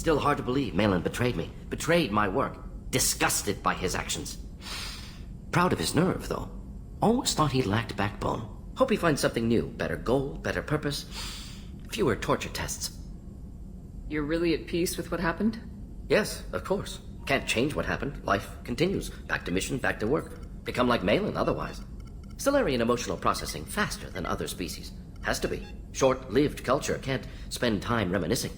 Still hard to believe Malin betrayed me. Betrayed my work. Disgusted by his actions. Proud of his nerve, though. Always thought he lacked backbone. Hope he finds something new. Better goal, better purpose. Fewer torture tests. You're really at peace with what happened? Yes, of course. Can't change what happened. Life continues. Back to mission, back to work. Become like Malin otherwise. Stellarian emotional processing faster than other species. Has to be. Short-lived culture can't spend time reminiscing.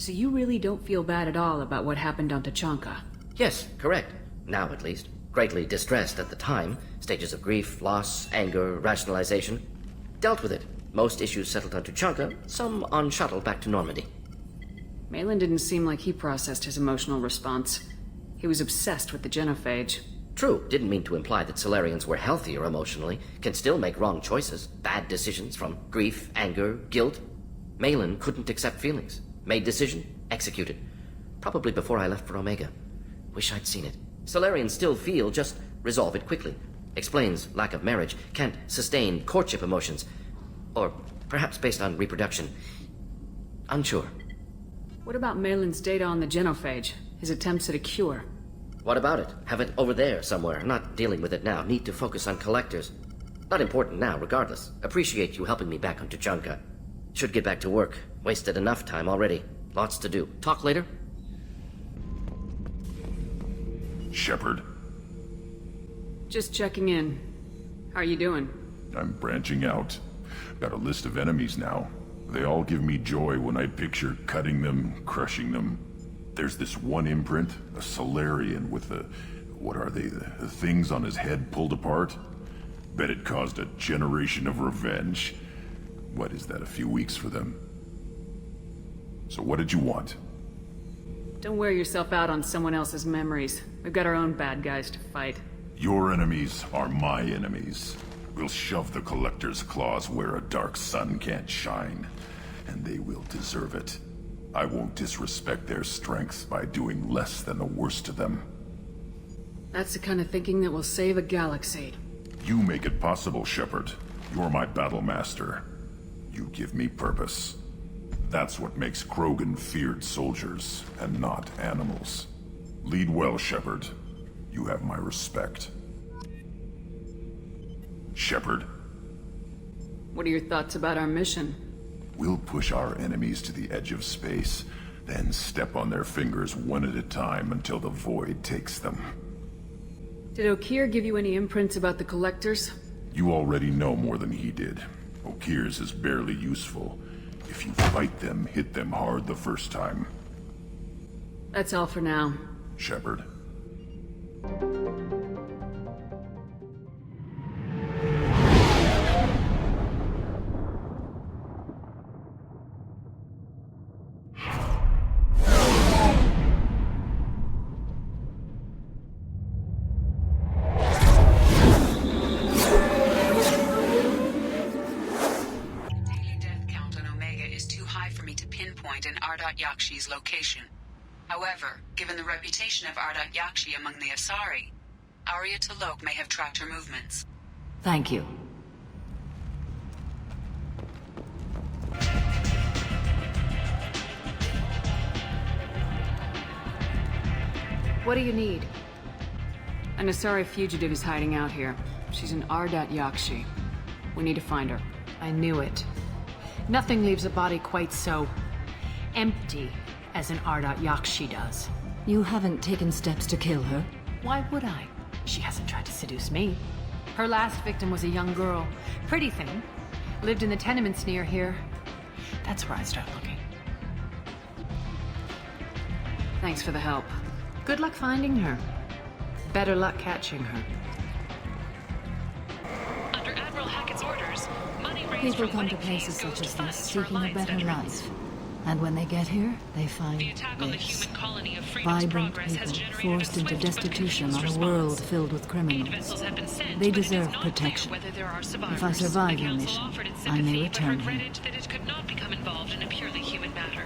So you really don't feel bad at all about what happened on Tachanka? Yes, correct. Now at least. Greatly distressed at the time. Stages of grief, loss, anger, rationalization. Dealt with it. Most issues settled on Tachanka, some on shuttle back to Normandy. Malin didn't seem like he processed his emotional response. He was obsessed with the genophage. True, didn't mean to imply that Solarians were healthier emotionally, can still make wrong choices, bad decisions from grief, anger, guilt. Malin couldn't accept feelings. Made decision, executed. Probably before I left for Omega. Wish I'd seen it. Solarians still feel, just resolve it quickly. Explains lack of marriage, can't sustain courtship emotions. Or perhaps based on reproduction. Unsure. What about Malin's data on the genophage? His attempts at a cure? What about it? Have it over there somewhere. Not dealing with it now. Need to focus on collectors. Not important now, regardless. Appreciate you helping me back on Tachanka. Should get back to work. Wasted enough time already. Lots to do. Talk later? Shepard. Just checking in. How are you doing? I'm branching out. Got a list of enemies now. They all give me joy when I picture cutting them, crushing them. There's this one imprint, a Solarian with the... what are they? The things on his head pulled apart? Bet it caused a generation of revenge. What is that, a few weeks for them? So what did you want? Don't wear yourself out on someone else's memories. We've got our own bad guys to fight. Your enemies are my enemies. We'll shove the Collector's claws where a dark sun can't shine. And they will deserve it. I won't disrespect their strengths by doing less than the worst to them. That's the kind of thinking that will save a galaxy. You make it possible, Shepard. You're my battle master. You give me purpose. That's what makes Krogan feared soldiers, and not animals. Lead well, Shepard. You have my respect. Shepard. What are your thoughts about our mission? We'll push our enemies to the edge of space, then step on their fingers one at a time until the void takes them. Did Okeer give you any imprints about the Collectors? You already know more than he did. Okeer's is barely useful. If you fight them, hit them hard the first time. That's all for now. Shepard. Yakshi's location. However, given the reputation of Ardat Yakshi among the Asari, Arya T'Loak may have tracked her movements. Thank you. What do you need? An Asari fugitive is hiding out here. She's an Ardat Yakshi. We need to find her. I knew it. Nothing leaves a body quite so empty as an Ardat Yakshi does. You haven't taken steps to kill her? Why would I? She hasn't tried to seduce me. Her last victim was a young girl. Pretty thing. Lived in the tenements near here. That's where I start looking. Thanks for the help. Good luck finding her. Better luck catching her. Under Admiral Hackett's orders, money raised People from come to wedding places fees goes such as to this funds for seeking a Alliance better veterans. life. And when they get here, they find The attack on the this. human colony of Freedom's Vibrant Progress has people generated forced a into swift but destitution on confused a world response. filled with Aid criminals. vessels have been sent, They but it is deserve not protection. clear whether there are survivors. If I survive the your Council mission, offered its I may sympathy, return but here. regretted that it could not become involved in a purely human matter.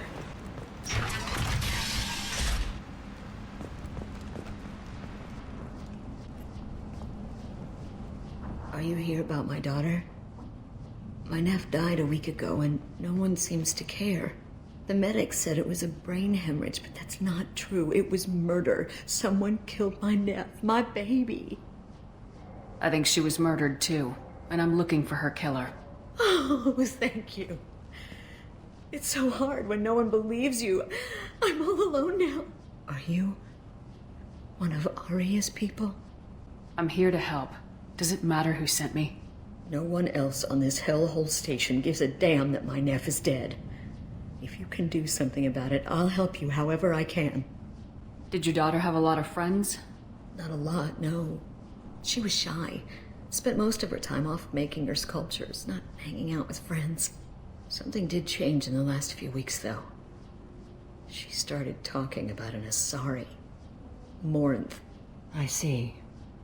Are you here about my daughter? My nephew died a week ago and no one seems to care. The medics said it was a brain hemorrhage, but that's not true. It was murder. Someone killed my nephew, my baby. I think she was murdered too, and I'm looking for her killer. Oh, thank you. It's so hard when no one believes you. I'm all alone now. Are you one of Aria's people? I'm here to help. Does it matter who sent me? No one else on this hellhole station gives a damn that my nephew is dead. If you can do something about it, I'll help you however I can. Did your daughter have a lot of friends? Not a lot, no. She was shy. Spent most of her time off making her sculptures, not hanging out with friends. Something did change in the last few weeks, though. She started talking about an Asari. Morinth. I see.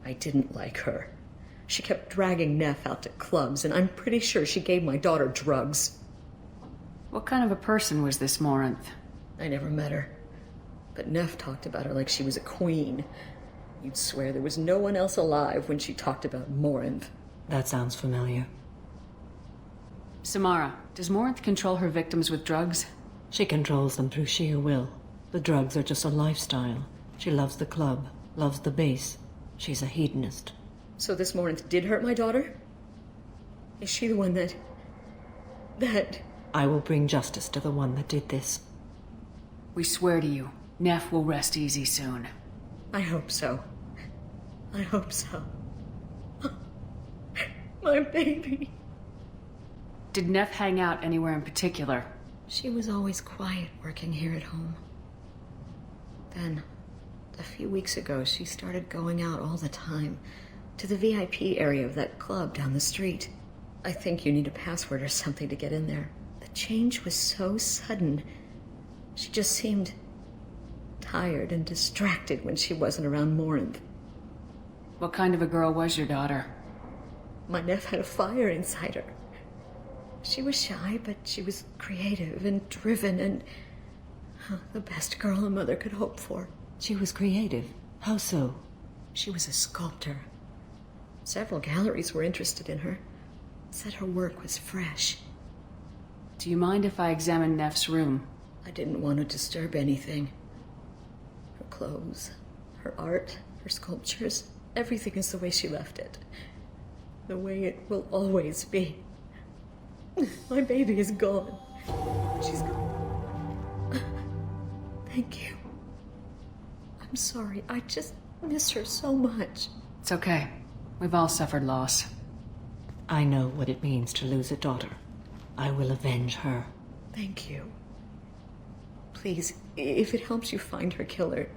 I didn't like her. She kept dragging Neff out to clubs, and I'm pretty sure she gave my daughter drugs. What kind of a person was this Morinth? I never met her. But Neff talked about her like she was a queen. You'd swear there was no one else alive when she talked about Morinth. That sounds familiar. Samara, does Morinth control her victims with drugs? She controls them through sheer will. The drugs are just a lifestyle. She loves the club, loves the base. She's a hedonist. So this Morinth did hurt my daughter? Is she the one that... I will bring justice to the one that did this. We swear to you, Neff will rest easy soon. I hope so. I hope so. My baby. Did Neff hang out anywhere in particular? She was always quiet working here at home. Then, a few weeks ago, she started going out all the time to the VIP area of that club down the street. I think you need a password or something to get in there. The change was so sudden. She just seemed tired and distracted when she wasn't around Morinth. What kind of a girl was your daughter? My nephew had a fire inside her. She was shy, but she was creative and driven and the best girl a mother could hope for. She was creative. How so? She was a sculptor. Several galleries were interested in her. Said her work was fresh. Do you mind if I examine Neff's room? I didn't want to disturb anything. Her clothes, her art, her sculptures, everything is the way she left it. The way it will always be. My baby is gone. She's gone. Thank you. I'm sorry. I just miss her so much. It's okay. We've all suffered loss. I know what it means to lose a daughter. I will avenge her. Thank you. Please, if it helps you find her killer,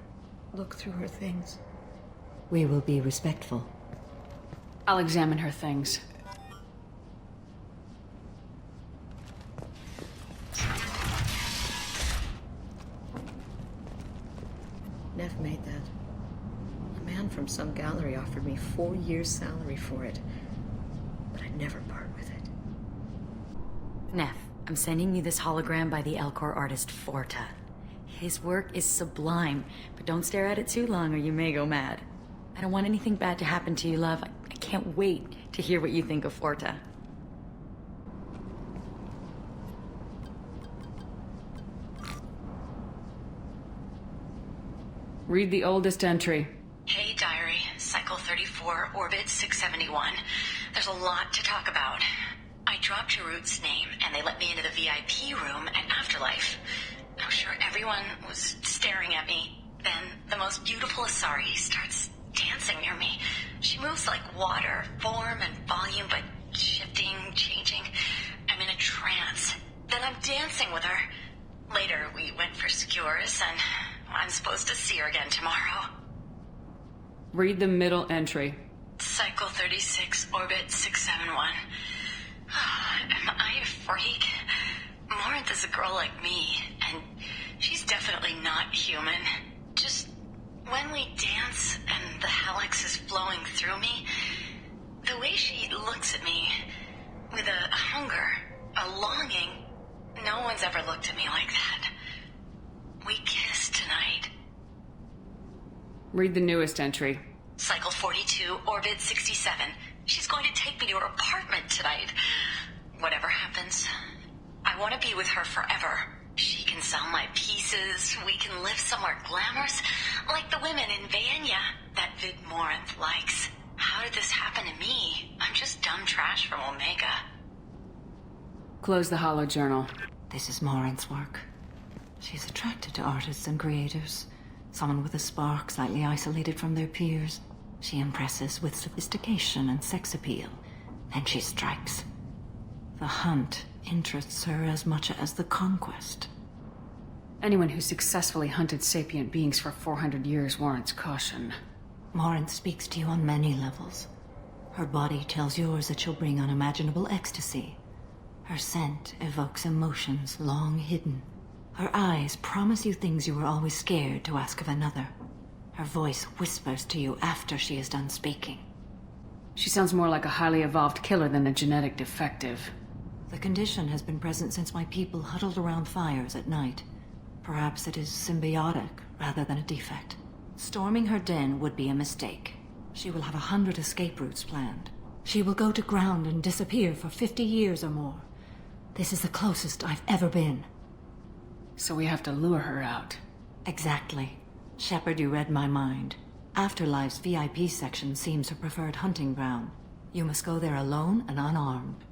look through her things. We will be respectful. I'll examine her things. Neff made that. A man from some gallery offered me 4 years' salary for it, but I'd never part with it. Neff, I'm sending you this hologram by the Elcor artist Forta. His work is sublime, but don't stare at it too long or you may go mad. I don't want anything bad to happen to you, love. I can't wait to hear what you think of Forta. Read the oldest entry. Hey, Diary. Cycle 34, Orbit 671. There's a lot to talk about. I dropped Jarut's name, and they let me into the VIP room at Afterlife. I'm sure everyone was staring at me. Then the most beautiful Asari starts dancing near me. She moves like water, form and volume, but shifting, changing. I'm in a trance. Then I'm dancing with her. Later, we went for skewers, and I'm supposed to see her again tomorrow. Read the middle entry. Cycle 36, Orbit 671. Am I a freak? Morinth is a girl like me, and she's definitely not human. Just when we dance and the helix is flowing through me, the way she looks at me with a hunger, a longing, no one's ever looked at me like that. We kissed tonight. Read the newest entry. Cycle 42, Orbit 67. She's going to take me to her apartment tonight. Whatever happens, I want to be with her forever. She can sell my pieces. We can live somewhere glamorous, like the women in Vienna that Vid Morinth likes. How did this happen to me? I'm just dumb trash from Omega. Close the holo journal. This is Morinth's work. She's attracted to artists and creators. Someone with a spark, slightly isolated from their peers. She impresses with sophistication and sex appeal. And she strikes. The hunt interests her as much as the conquest. Anyone who successfully hunted sapient beings for 400 years warrants caution. Morinth speaks to you on many levels. Her body tells yours that she'll bring unimaginable ecstasy. Her scent evokes emotions long hidden. Her eyes promise you things you were always scared to ask of another. Her voice whispers to you after she is done speaking. She sounds more like a highly evolved killer than a genetic defective. The condition has been present since my people huddled around fires at night. Perhaps it is symbiotic rather than a defect. Storming her den would be a mistake. She will have 100 escape routes planned. She will go to ground and disappear for 50 years or more. This is the closest I've ever been. So we have to lure her out. Exactly. Shepard, you read my mind. Afterlife's VIP section seems her preferred hunting ground. You must go there alone and unarmed.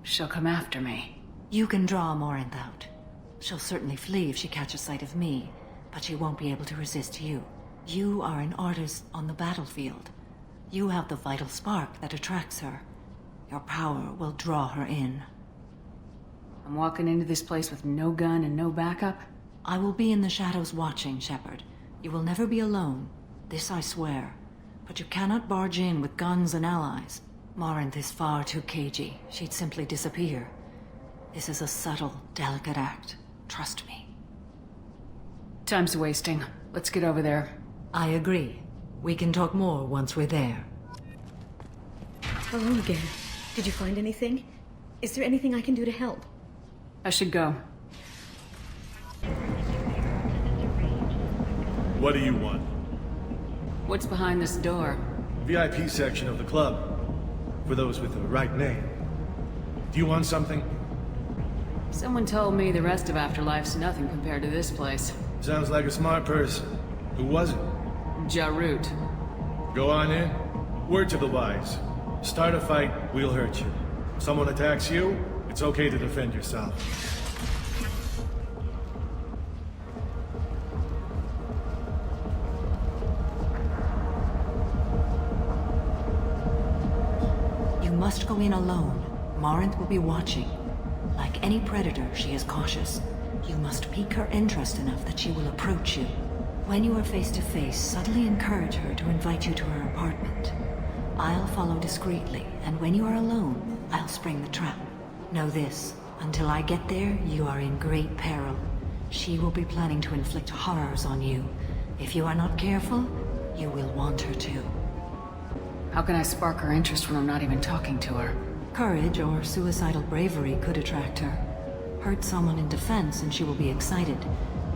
She'll come after me. You can draw Morinth out. She'll certainly flee if she catches sight of me, but she won't be able to resist you. You are an artist on the battlefield. You have the vital spark that attracts her. Your power will draw her in. I'm walking into this place with no gun and no backup? I will be in the shadows watching, Shepard. You will never be alone. This I swear. But you cannot barge in with guns and allies. Morinth is far too cagey. She'd simply disappear. This is a subtle, delicate act. Trust me. Time's wasting. Let's get over there. I agree. We can talk more once we're there. Hello again. Did you find anything? Is there anything I can do to help? I should go. What do you want? What's behind this door? VIP section of the club. For those with the right name. Do you want something? Someone told me the rest of Afterlife's nothing compared to this place. Sounds like a smart person. Who was it? Jarut. Go on in. Word to the wise. Start a fight, we'll hurt you. Someone attacks you, it's okay to defend yourself. You must go in alone. Morinth will be watching. Like any predator, she is cautious. You must pique her interest enough that she will approach you. When you are face to face, subtly encourage her to invite you to her apartment. I'll follow discreetly, and when you are alone, I'll spring the trap. Know this, until I get there, you are in great peril. She will be planning to inflict horrors on you. If you are not careful, you will want her to. How can I spark her interest when I'm not even talking to her? Courage or suicidal bravery could attract her. Hurt someone in defense and she will be excited.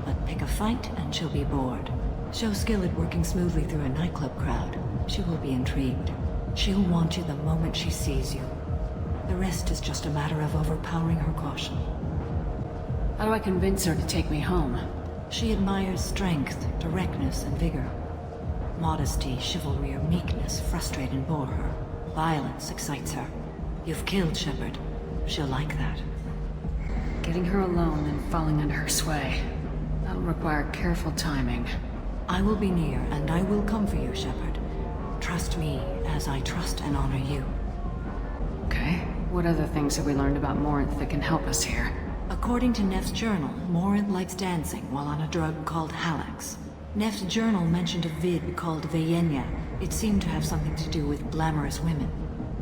But pick a fight and she'll be bored. Show skill at working smoothly through a nightclub crowd. She will be intrigued. She'll want you the moment she sees you. The rest is just a matter of overpowering her caution. How do I convince her to take me home? She admires strength, directness, and vigor. Modesty, chivalry, or meekness frustrate and bore her. Violence excites her. You've killed Shepard. She'll like that. Getting her alone and falling under her sway. That'll require careful timing. I will be near, and I will come for you, Shepard. Trust me as I trust and honor you. Okay. What other things have we learned about Morinth that can help us here? According to Neff's journal, Morinth likes dancing while on a drug called Halax. Neff's journal mentioned a vid called Vienna. It seemed to have something to do with glamorous women.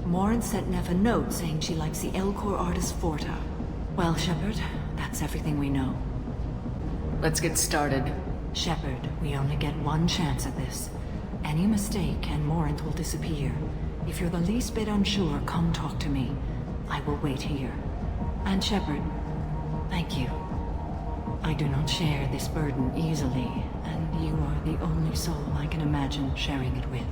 Morinth sent Neff a note saying she likes the Elcor artist Forta. Well, Shepard, that's everything we know. Let's get started. Shepard, we only get one chance at this. Any mistake and Morinth will disappear. If you're the least bit unsure, come talk to me. I will wait here. And Shepard, thank you. I do not share this burden easily, and you are the only soul I can imagine sharing it with.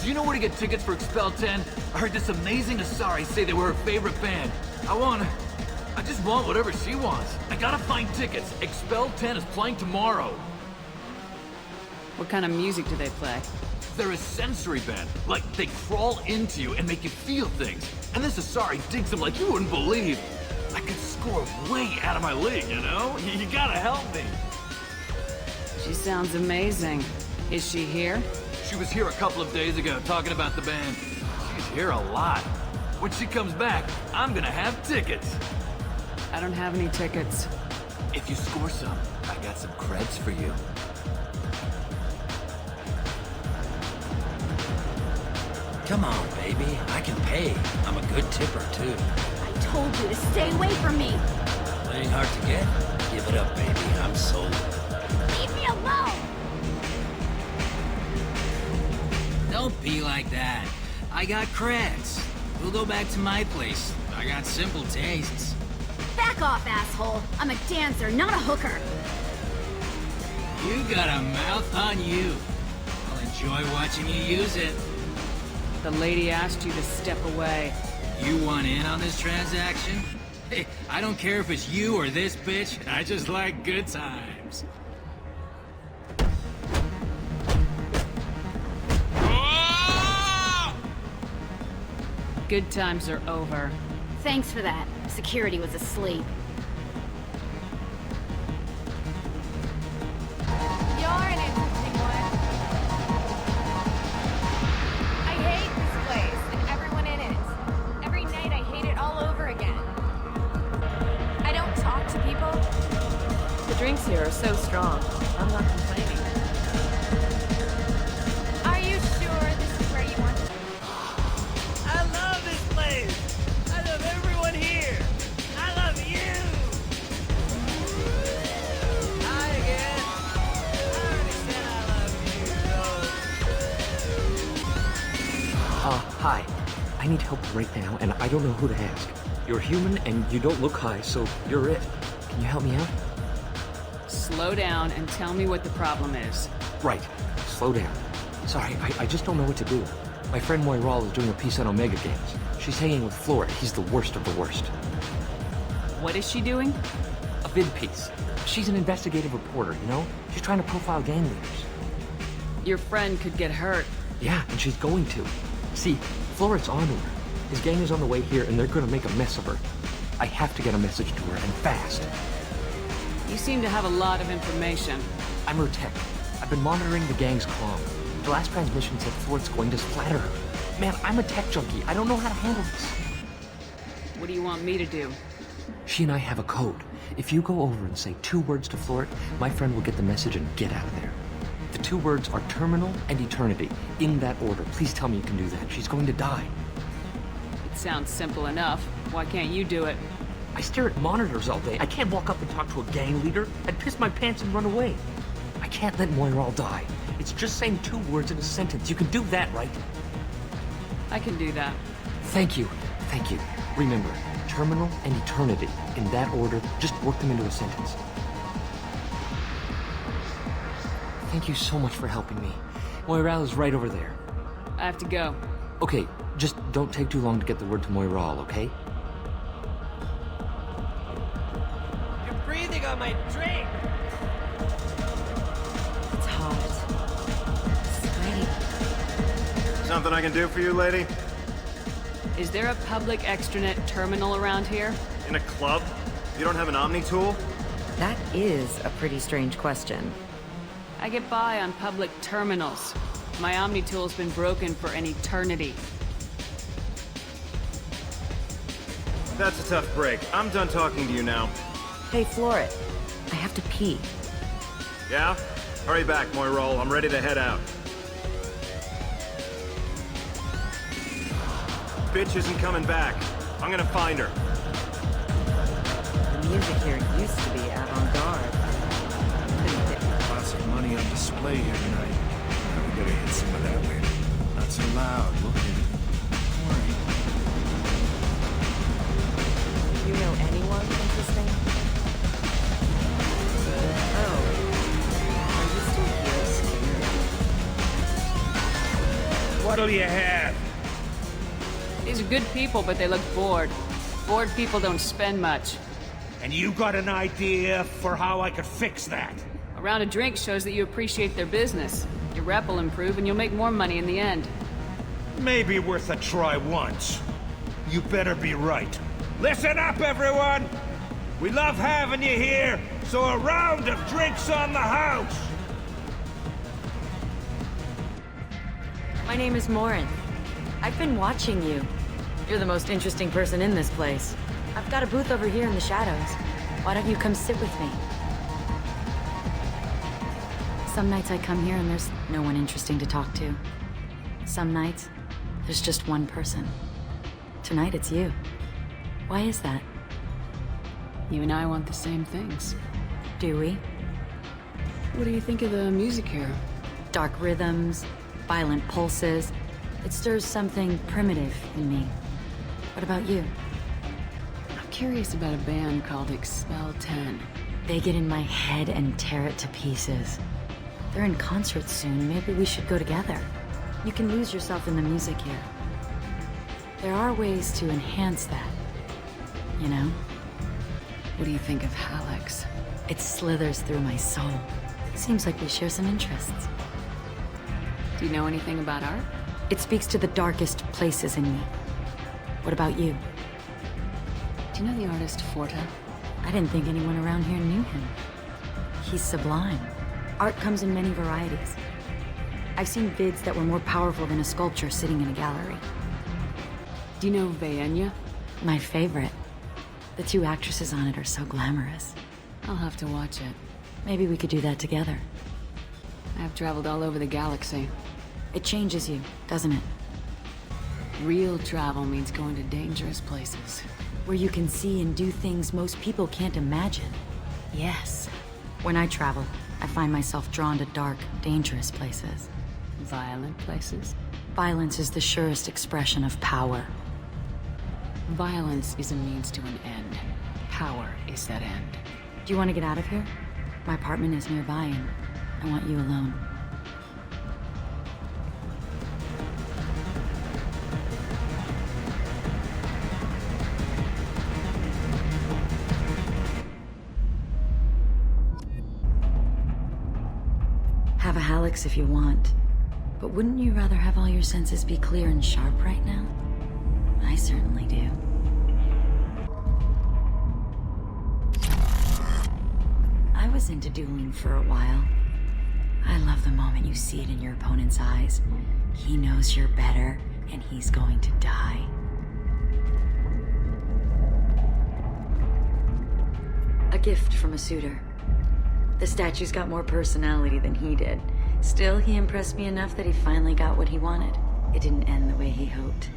you know where to get tickets for Expel 10? I heard this amazing Asari say they were her favorite band. I just want whatever she wants. I gotta find tickets. Expel 10 is playing tomorrow. What kind of music do they play? They're a sensory band. Like, they crawl into you and make you feel things. And this Asari digs them like you wouldn't believe. I could score way out of my league, you know? You gotta help me. She sounds amazing. Is she here? She was here a couple of days ago talking about the band. She's here a lot. When she comes back, I'm gonna have tickets. I don't have any tickets. If you score some, I got some creds for you. Come on, baby. I can pay. I'm a good tipper, too. I told you to stay away from me. Playing hard to get? Give it up, baby. I'm sold. Leave me alone! Don't be like that. I got creds. We'll go back to my place. I got simple tastes. Back off, asshole. I'm a dancer, not a hooker. You got a mouth on you. I'll enjoy watching you use it. The lady asked you to step away. You want in on this transaction? Hey, I don't care if it's you or this bitch. I just like good times. Good times are over. Thanks for that. Security was asleep. You're an interesting one. I hate this place and everyone in it. Every night I hate it all over again. I don't talk to people. The drinks here are so strong. I'm not complaining. Are you sure this is where you want to... I love this place! I love everyone here! I love you! Hi again! I already said I love you, Hi. I need help right now, and I don't know who to ask. You're human, and you don't look high, so you're it. Can you help me out? Slow down and tell me what the problem is. Right. Slow down. Sorry, I just don't know what to do. My friend Moiral is doing a piece on Omega Games. She's hanging with Flora. He's the worst of the worst. What is she doing? A vid piece. She's an investigative reporter, you know? She's trying to profile gang leaders. Your friend could get hurt. Yeah, and she's going to. See, Flora's on her. His gang is on the way here, and they're gonna make a mess of her. I have to get a message to her, and fast. You seem to have a lot of information. I'm her tech. I've been monitoring the gang's comm. The last transmission said Flora's going to splatter her. Man, I'm a tech junkie. I don't know how to handle this. What do you want me to do? She and I have a code. If you go over and say 2 words to Flora, my friend will get the message and get out of there. The 2 words are terminal and eternity. In that order. Please tell me you can do that. She's going to die. It sounds simple enough. Why can't you do it? I stare at monitors all day. I can't walk up and talk to a gang leader. I'd piss my pants and run away. I can't let Moiral die. It's just saying 2 words in a sentence. You can do that, right? I can do that. Thank you. Thank you. Remember, terminal and eternity. In that order, just work them into a sentence. Thank you so much for helping me. Moiral is right over there. I have to go. Okay, just don't take too long to get the word to Moiral, okay? You're breathing on my drink! It's hot. Sweaty. Something I can do for you, lady? Is there a public extranet terminal around here? In a club? You don't have an Omni tool? That is a pretty strange question. I get by on public terminals. My Omni tool's been broken for an eternity. That's a tough break. I'm done talking to you now. Hey, Floret. I have to pee. Yeah? Hurry back, Moiral. I'm ready to head out. Bitch isn't coming back. I'm gonna find her. The music here used to be avant-garde. Lots of money on display here tonight. We gotta hit some of that later. Not so loud. Look at it. Don't worry. You know anyone interesting? Oh. Are you still here, scared? What'll you have? These are good people, but they look bored. Bored people don't spend much. And you got an idea for how I could fix that? A round of drinks shows that you appreciate their business. Your rep will improve and you'll make more money in the end. Maybe worth a try once. You better be right. Listen up, everyone! We love having you here, so a round of drinks on the house! My name is Morin. I've been watching you. You're the most interesting person in this place. I've got a booth over here in the shadows. Why don't you come sit with me? Some nights I come here and there's no one interesting to talk to. Some nights, there's just one person. Tonight it's you. Why is that? You and I want the same things. Do we? What do you think of the music here? Dark rhythms, violent pulses. It stirs something primitive in me. What about you? I'm curious about a band called Expel 10. They get in my head and tear it to pieces. They're in concert soon. Maybe we should go together. You can lose yourself in the music here. There are ways to enhance that. You know? What do you think of Hallex? It slithers through my soul. Seems like we share some interests. Do you know anything about art? It speaks to the darkest places in me. What about you? Do you know the artist Forta? I didn't think anyone around here knew him. He's sublime. Art comes in many varieties. I've seen vids that were more powerful than a sculpture sitting in a gallery. Do you know Vaenya? My favorite. The two actresses on it are so glamorous. I'll have to watch it. Maybe we could do that together. I've traveled all over the galaxy. It changes you, doesn't it? Real travel means going to dangerous places. Where you can see and do things most people can't imagine. Yes. When I travel, I find myself drawn to dark, dangerous places. Violent places? Violence is the surest expression of power. Violence is a means to an end. Power is that end. Do you want to get out of here? My apartment is nearby and I want you alone. Have a Hallex if you want. But wouldn't you rather have all your senses be clear and sharp right now? I certainly do. I was into dueling for a while. I love the moment you see it in your opponent's eyes. He knows you're better, and he's going to die. A gift from a suitor. The statue's got more personality than he did. Still, he impressed me enough that he finally got what he wanted. It didn't end the way he hoped.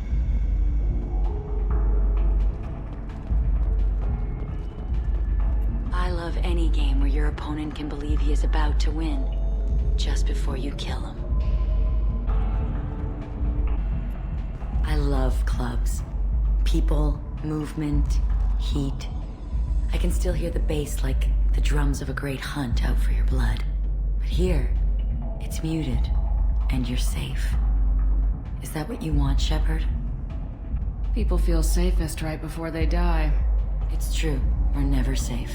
I love any game where your opponent can believe he is about to win, just before you kill him. I love clubs. People, movement, heat. I can still hear the bass like the drums of a great hunt out for your blood. But here, it's muted, and you're safe. Is that what you want, Shepard? People feel safest right before they die. It's true, we're never safe.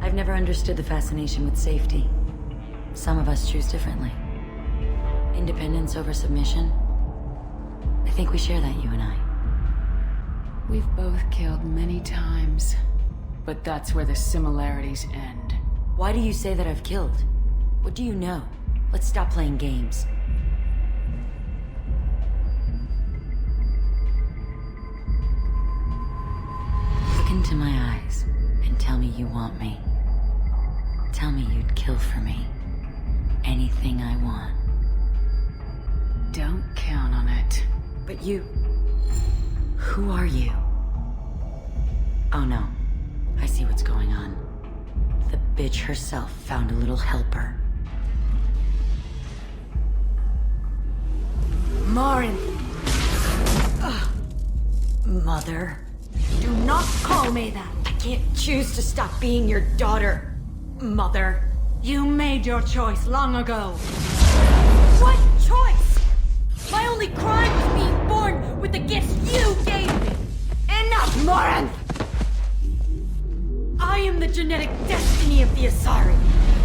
I've never understood the fascination with safety. Some of us choose differently. Independence over submission? I think we share that, you and I. We've both killed many times. But that's where the similarities end. Why do you say that I've killed? What do you know? Let's stop playing games. Look into my eyes and tell me you want me. Tell me you'd kill for me. Anything I want. Don't count on it. But you... Who are you? Oh no. I see what's going on. The bitch herself found a little helper. Morin! Mother. Do not call me that! I can't choose to stop being your daughter, Mother. You made your choice long ago. What choice? My only crime was being born with the gifts you gave me! Enough, Moran! I am the genetic destiny of the Asari,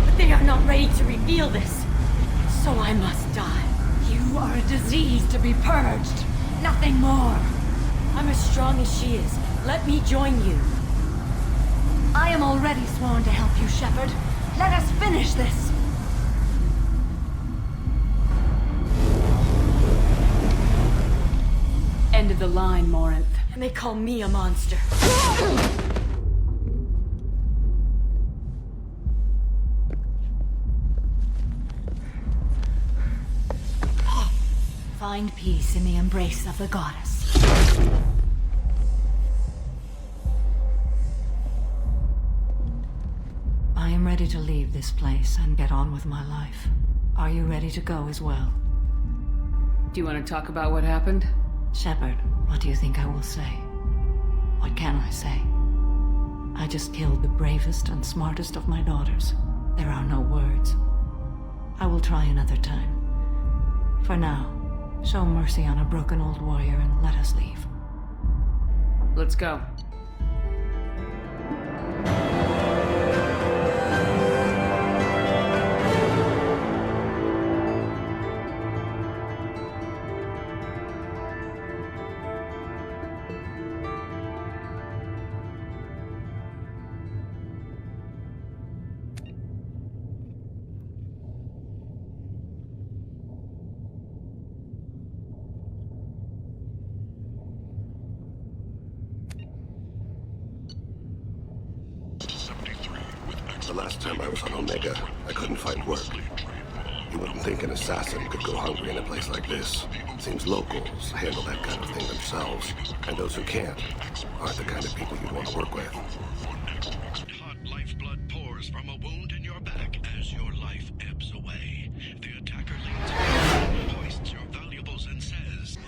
but they are not ready to reveal this. So I must die. You are a disease to be purged. Nothing more. I'm as strong as she is. Let me join you. I am already sworn to help you, Shepard. Let us finish this. End of the line, Morinth. And they call me a monster. Find peace in the embrace of the goddess. I am ready to leave this place and get on with my life. Are you ready to go as well? Do you want to talk about what happened? Shepard, what do you think I will say? What can I say? I just killed the bravest and smartest of my daughters. There are no words. I will try another time. For now, show mercy on a broken old warrior and let us leave. Let's go. The last time I was on Omega, I couldn't find work. You wouldn't think an assassin could go hungry in a place like this. Seems locals handle that kind of thing themselves, and those who can't aren't the kind of people you'd want to work with. Hot lifeblood pours from a wound in your back as your life ebbs away. The attacker leans in, hoists your valuables and says...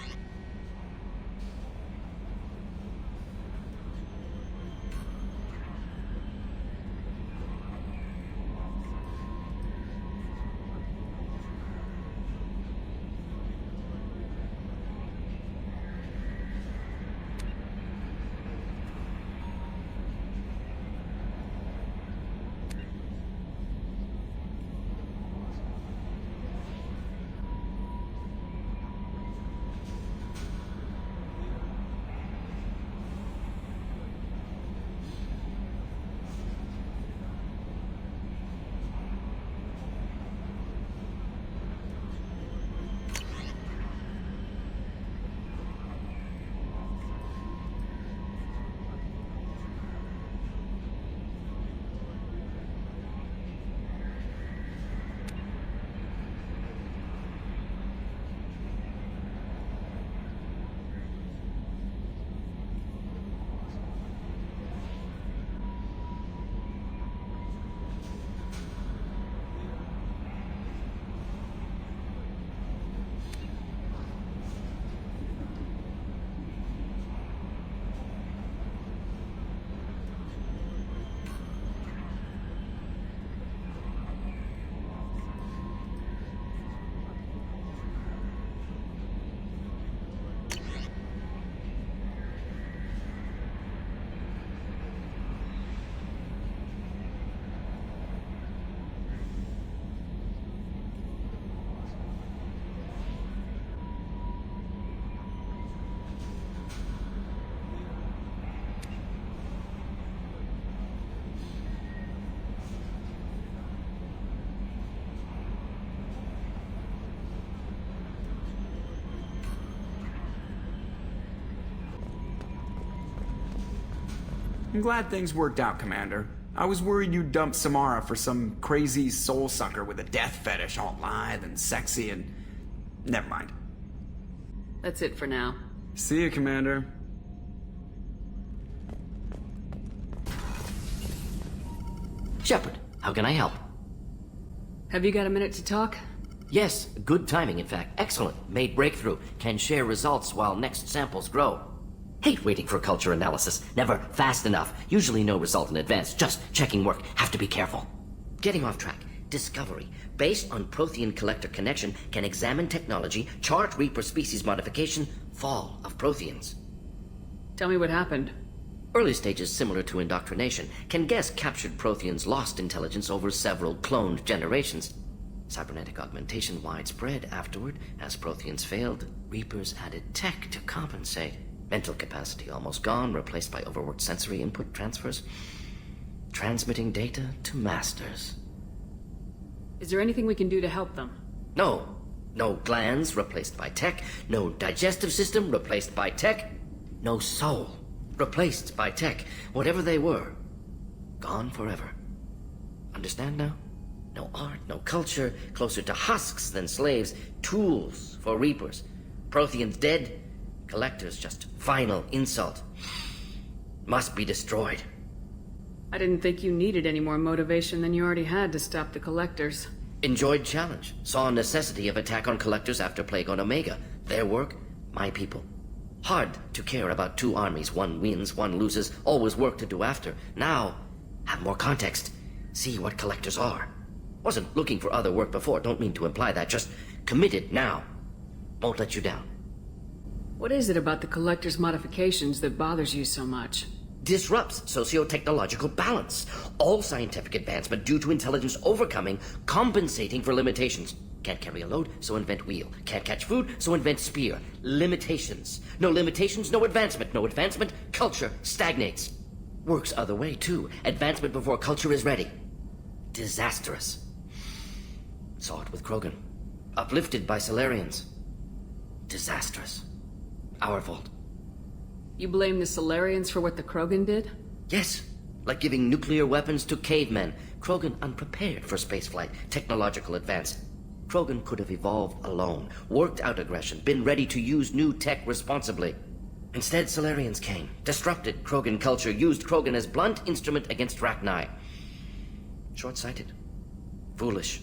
I'm glad things worked out, Commander. I was worried you'd dump Samara for some crazy soul sucker with a death fetish, all lithe and sexy and... Never mind. That's it for now. See you, Commander. Shepard, how can I help? Have you got a minute to talk? Yes, good timing, in fact. Excellent. Made breakthrough. Can share results while next samples grow. Hate waiting for culture analysis. Never fast enough. Usually no result in advance. Just checking work. Have to be careful. Getting off track. discovery, based on Prothean collector connection, can examine technology, chart Reaper species modification, fall of Protheans. Tell me what happened. Early stages similar to indoctrination can guess captured Protheans lost intelligence over several cloned generations. Cybernetic augmentation widespread afterward. As Protheans failed, Reapers added tech to compensate. Mental capacity almost gone, replaced by overworked sensory input transfers. Transmitting data to masters. Is there anything we can do to help them? No. No glands replaced by tech. No digestive system replaced by tech. No soul replaced by tech. Whatever they were, gone forever. Understand now? No art, no culture, closer to husks than slaves, tools for Reapers. Protheans dead, collectors just final insult. Must be destroyed. I didn't think you needed any more motivation than you already had to stop the collectors. Enjoyed challenge. Saw necessity of attack on collectors after Plague on Omega. Their work, my people. Hard to care about two armies. One wins, one loses. Always work to do after. Now, have more context. See what collectors are. Wasn't looking for other work before. Don't mean to imply that. Just committed now. Won't let you down. What is it about the collector's modifications that bothers you so much? Disrupts socio-technological balance. All scientific advancement due to intelligence overcoming, compensating for limitations. Can't carry a load, so invent wheel. Can't catch food, so invent spear. Limitations. No limitations, no advancement. No advancement, culture stagnates. Works other way, too. Advancement before culture is ready. Disastrous. Saw it with Krogan. Uplifted by Solarians. Disastrous. Our fault. You blame the Solarians for what the Krogan did? Yes. Like giving nuclear weapons to cavemen. Krogan unprepared for spaceflight, technological advance. Krogan could have evolved alone, worked out aggression, been ready to use new tech responsibly. Instead, Solarians came, disrupted Krogan culture, used Krogan as blunt instrument against Rachni. Short-sighted. Foolish.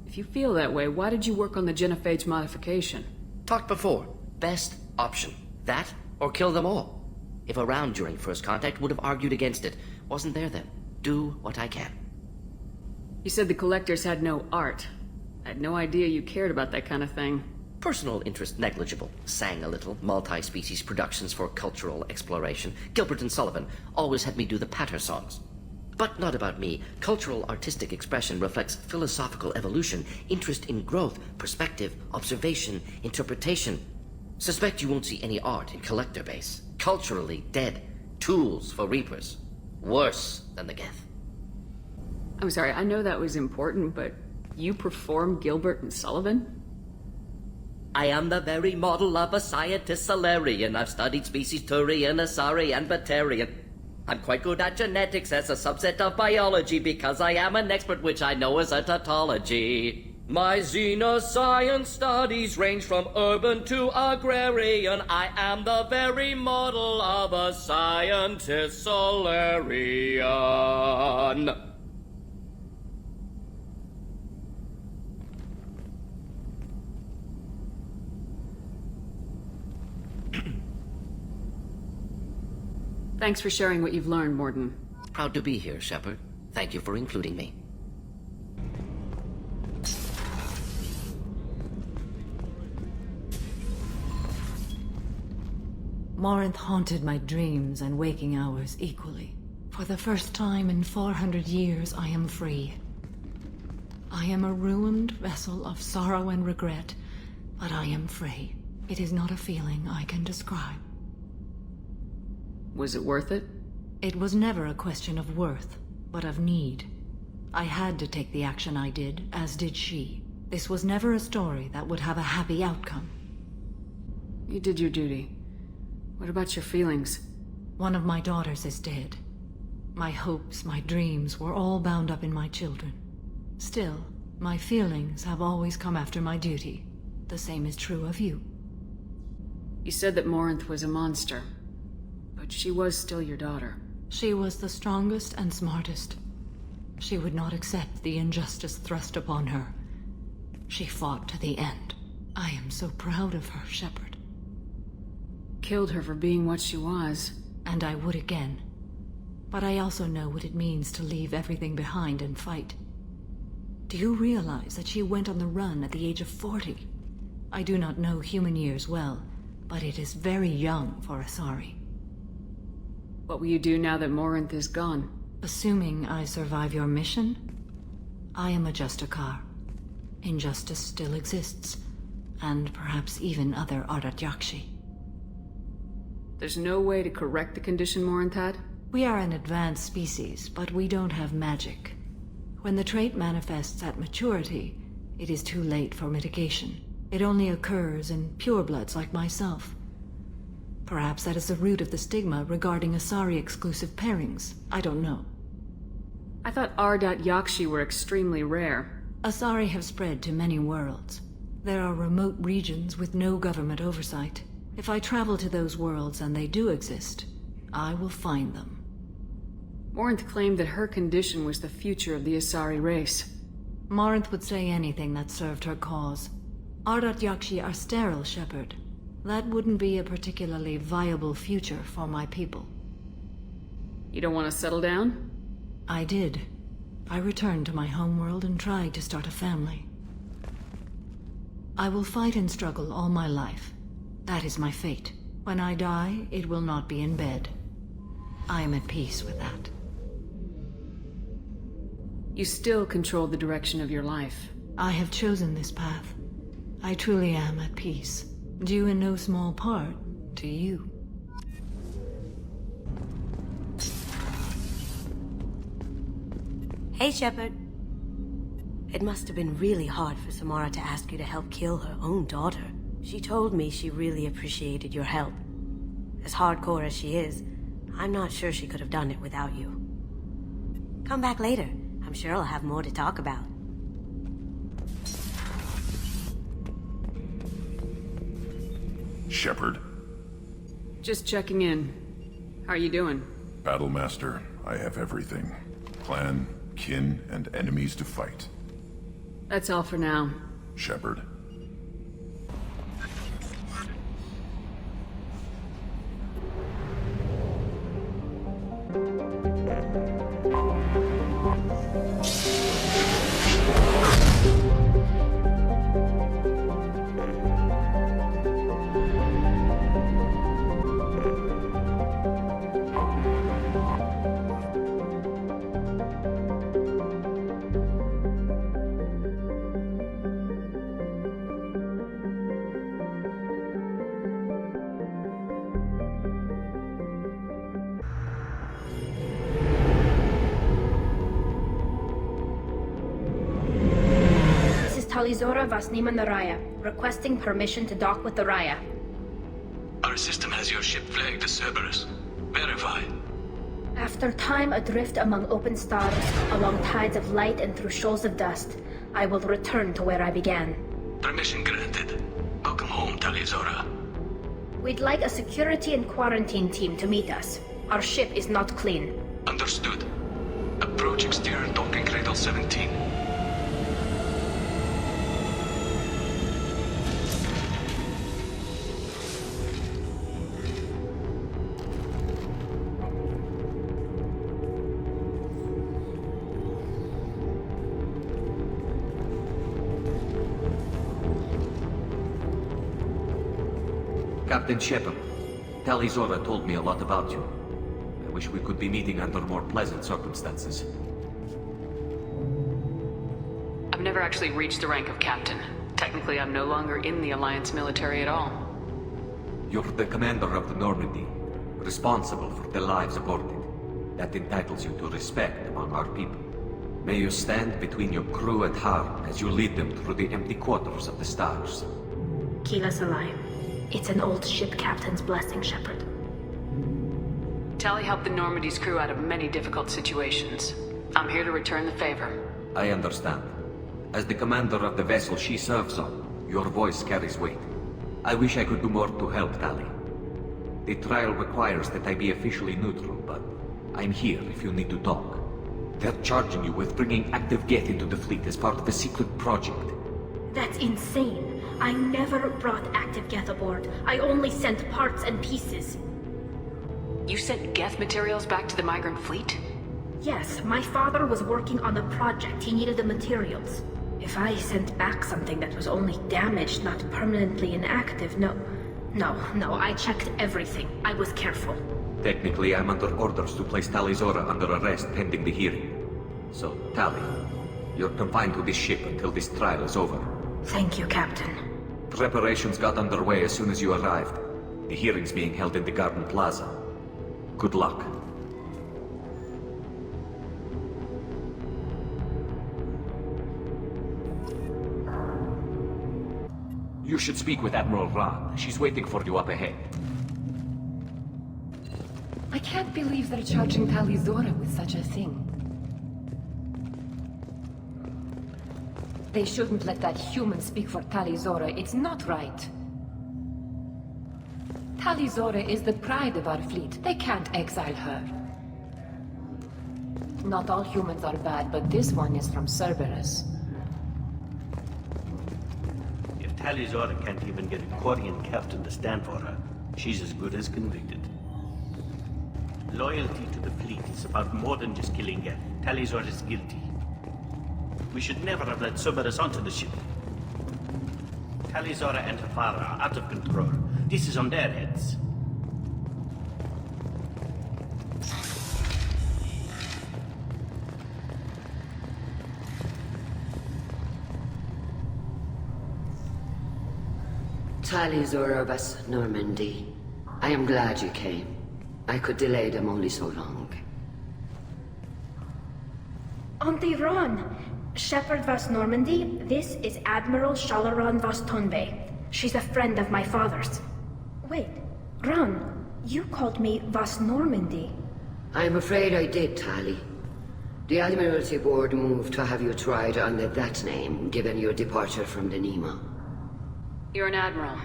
If you feel that way, why did you work on the genophage modification? Talked before. Best option. That or kill them all. If around during first contact, would have argued against it. Wasn't there then. Do what I can. You said the collectors had no art. I had no idea you cared about that kind of thing. Personal interest negligible. Sang a little. Multi-species productions for cultural exploration. Gilbert and Sullivan always had me do the patter songs. But not about me. Cultural artistic expression reflects philosophical evolution, interest in growth, perspective, observation, interpretation. Suspect you won't see any art in collector base. Culturally dead. Tools for Reapers. Worse than the Geth. I'm sorry, I know that was important, but you perform Gilbert and Sullivan? I am the very model of a scientist Solarian. I've studied species Turian, Asari, and Batarian. I'm quite good at genetics as a subset of biology because I am an expert, which I know is a tautology. My xenoscience studies range from urban to agrarian. I am the very model of a scientist Solarian. Thanks for sharing what you've learned, Morden. Proud to be here, Shepard. Thank you for including me. Morinth haunted my dreams and waking hours equally. For the first time in 400 years, I am free. I am a ruined vessel of sorrow and regret, but I am free. It is not a feeling I can describe. Was it worth it? It was never a question of worth, but of need. I had to take the action I did, as did she. This was never a story that would have a happy outcome. You did your duty. What about your feelings? One of my daughters is dead. My hopes, my dreams were all bound up in my children. Still, my feelings have always come after my duty. The same is true of you. You said that Morinth was a monster. But she was still your daughter. She was the strongest and smartest. She would not accept the injustice thrust upon her. She fought to the end. I am so proud of her, Shepard. Killed her for being what she was. And I would again. But I also know what it means to leave everything behind and fight. Do you realize that she went on the run at the age of 40? I do not know human years well, but it is very young for Asari. What will you do now that Morinth is gone? Assuming I survive your mission, I am a Justicar. Injustice still exists, and perhaps even other Ardat Yakshi. There's no way to correct the condition Morinth had? We are an advanced species, but we don't have magic. When the trait manifests at maturity, it is too late for mitigation. It only occurs in purebloods like myself. Perhaps that is the root of the stigma regarding Asari-exclusive pairings. I don't know. I thought Ardat Yakshi were extremely rare. Asari have spread to many worlds. There are remote regions with no government oversight. If I travel to those worlds and they do exist, I will find them. Morinth claimed that her condition was the future of the Asari race. Morinth would say anything that served her cause. Ardat Yakshi are sterile, Shepard. That wouldn't be a particularly viable future for my people. You don't want to settle down? I did. I returned to my homeworld and tried to start a family. I will fight and struggle all my life. That is my fate. When I die, it will not be in bed. I am at peace with that. You still control the direction of your life. I have chosen this path. I truly am at peace. Due in no small part to you. Hey, Shepard. It must have been really hard for Samara to ask you to help kill her own daughter. She told me she really appreciated your help. As hardcore as she is, I'm not sure she could have done it without you. Come back later. I'm sure I'll have more to talk about. Shepard. Just checking in. How are you doing? Battlemaster, I have everything. Clan, kin, and enemies to fight. That's all for now. Shepard. Talizora Vasnima Naraya, requesting permission to dock with the Raya. Our system has your ship flagged as Cerberus. Verify. After time adrift among open stars, along tides of light and through shoals of dust, I will return to where I began. Permission granted. Welcome home, Talizora. We'd like a security and quarantine team to meet us. Our ship is not clean. Understood. Approach exterior docking cradle 17. Captain Shepard, Talizora told me a lot about you. I wish we could be meeting under more pleasant circumstances. I've never actually reached the rank of captain. Technically, I'm no longer in the Alliance military at all. You're the commander of the Normandy, responsible for the lives aborted. That entitles you to respect among our people. May you stand between your crew and harm as you lead them through the empty quarters of the stars. Kila Salai. It's an old ship captain's blessing, Shepard. Tali helped the Normandy's crew out of many difficult situations. I'm here to return the favor. I understand. As the commander of the vessel she serves on, your voice carries weight. I wish I could do more to help, Tali. The trial requires that I be officially neutral, but I'm here if you need to talk. They're charging you with bringing active Geth into the fleet as part of a secret project. That's insane. I never brought active Geth aboard. I only sent parts and pieces. You sent Geth materials back to the migrant fleet? Yes, my father was working on a project. He needed the materials. If I sent back something that was only damaged, not permanently inactive, no, I checked everything. I was careful. Technically, I'm under orders to place Tali Zora under arrest pending the hearing. So, Tali, you're confined to this ship until this trial is over. Thank you, Captain. Preparations got underway as soon as you arrived. The hearing's being held in the Garden Plaza. Good luck. You should speak with Admiral Ron. She's waiting for you up ahead. I can't believe they're charging Tali Zora with such a thing. They shouldn't let that human speak for Tali Zora. It's not right. Tali Zora is the pride of our fleet. They can't exile her. Not all humans are bad, but this one is from Cerberus. If Tali Zora can't even get a Quarian captain to stand for her, she's as good as convicted. Loyalty to the fleet is about more than just killing Geth. Tali Zora is guilty. We should never have let Cerberus onto the ship. Tali Zora and her father are out of control. This is on their heads. Tali Zora of us, Normandy. I am glad you came. I could delay them only so long. Auntie Ron! Shepherd Vas Normandy, this is Admiral Shalaron Vas Tonbe. She's a friend of my father's. Wait, Ron, you called me Vas Normandy. I'm afraid I did, Tali. The Admiralty Board moved to have you tried under that name, given your departure from the Nima. You're an admiral.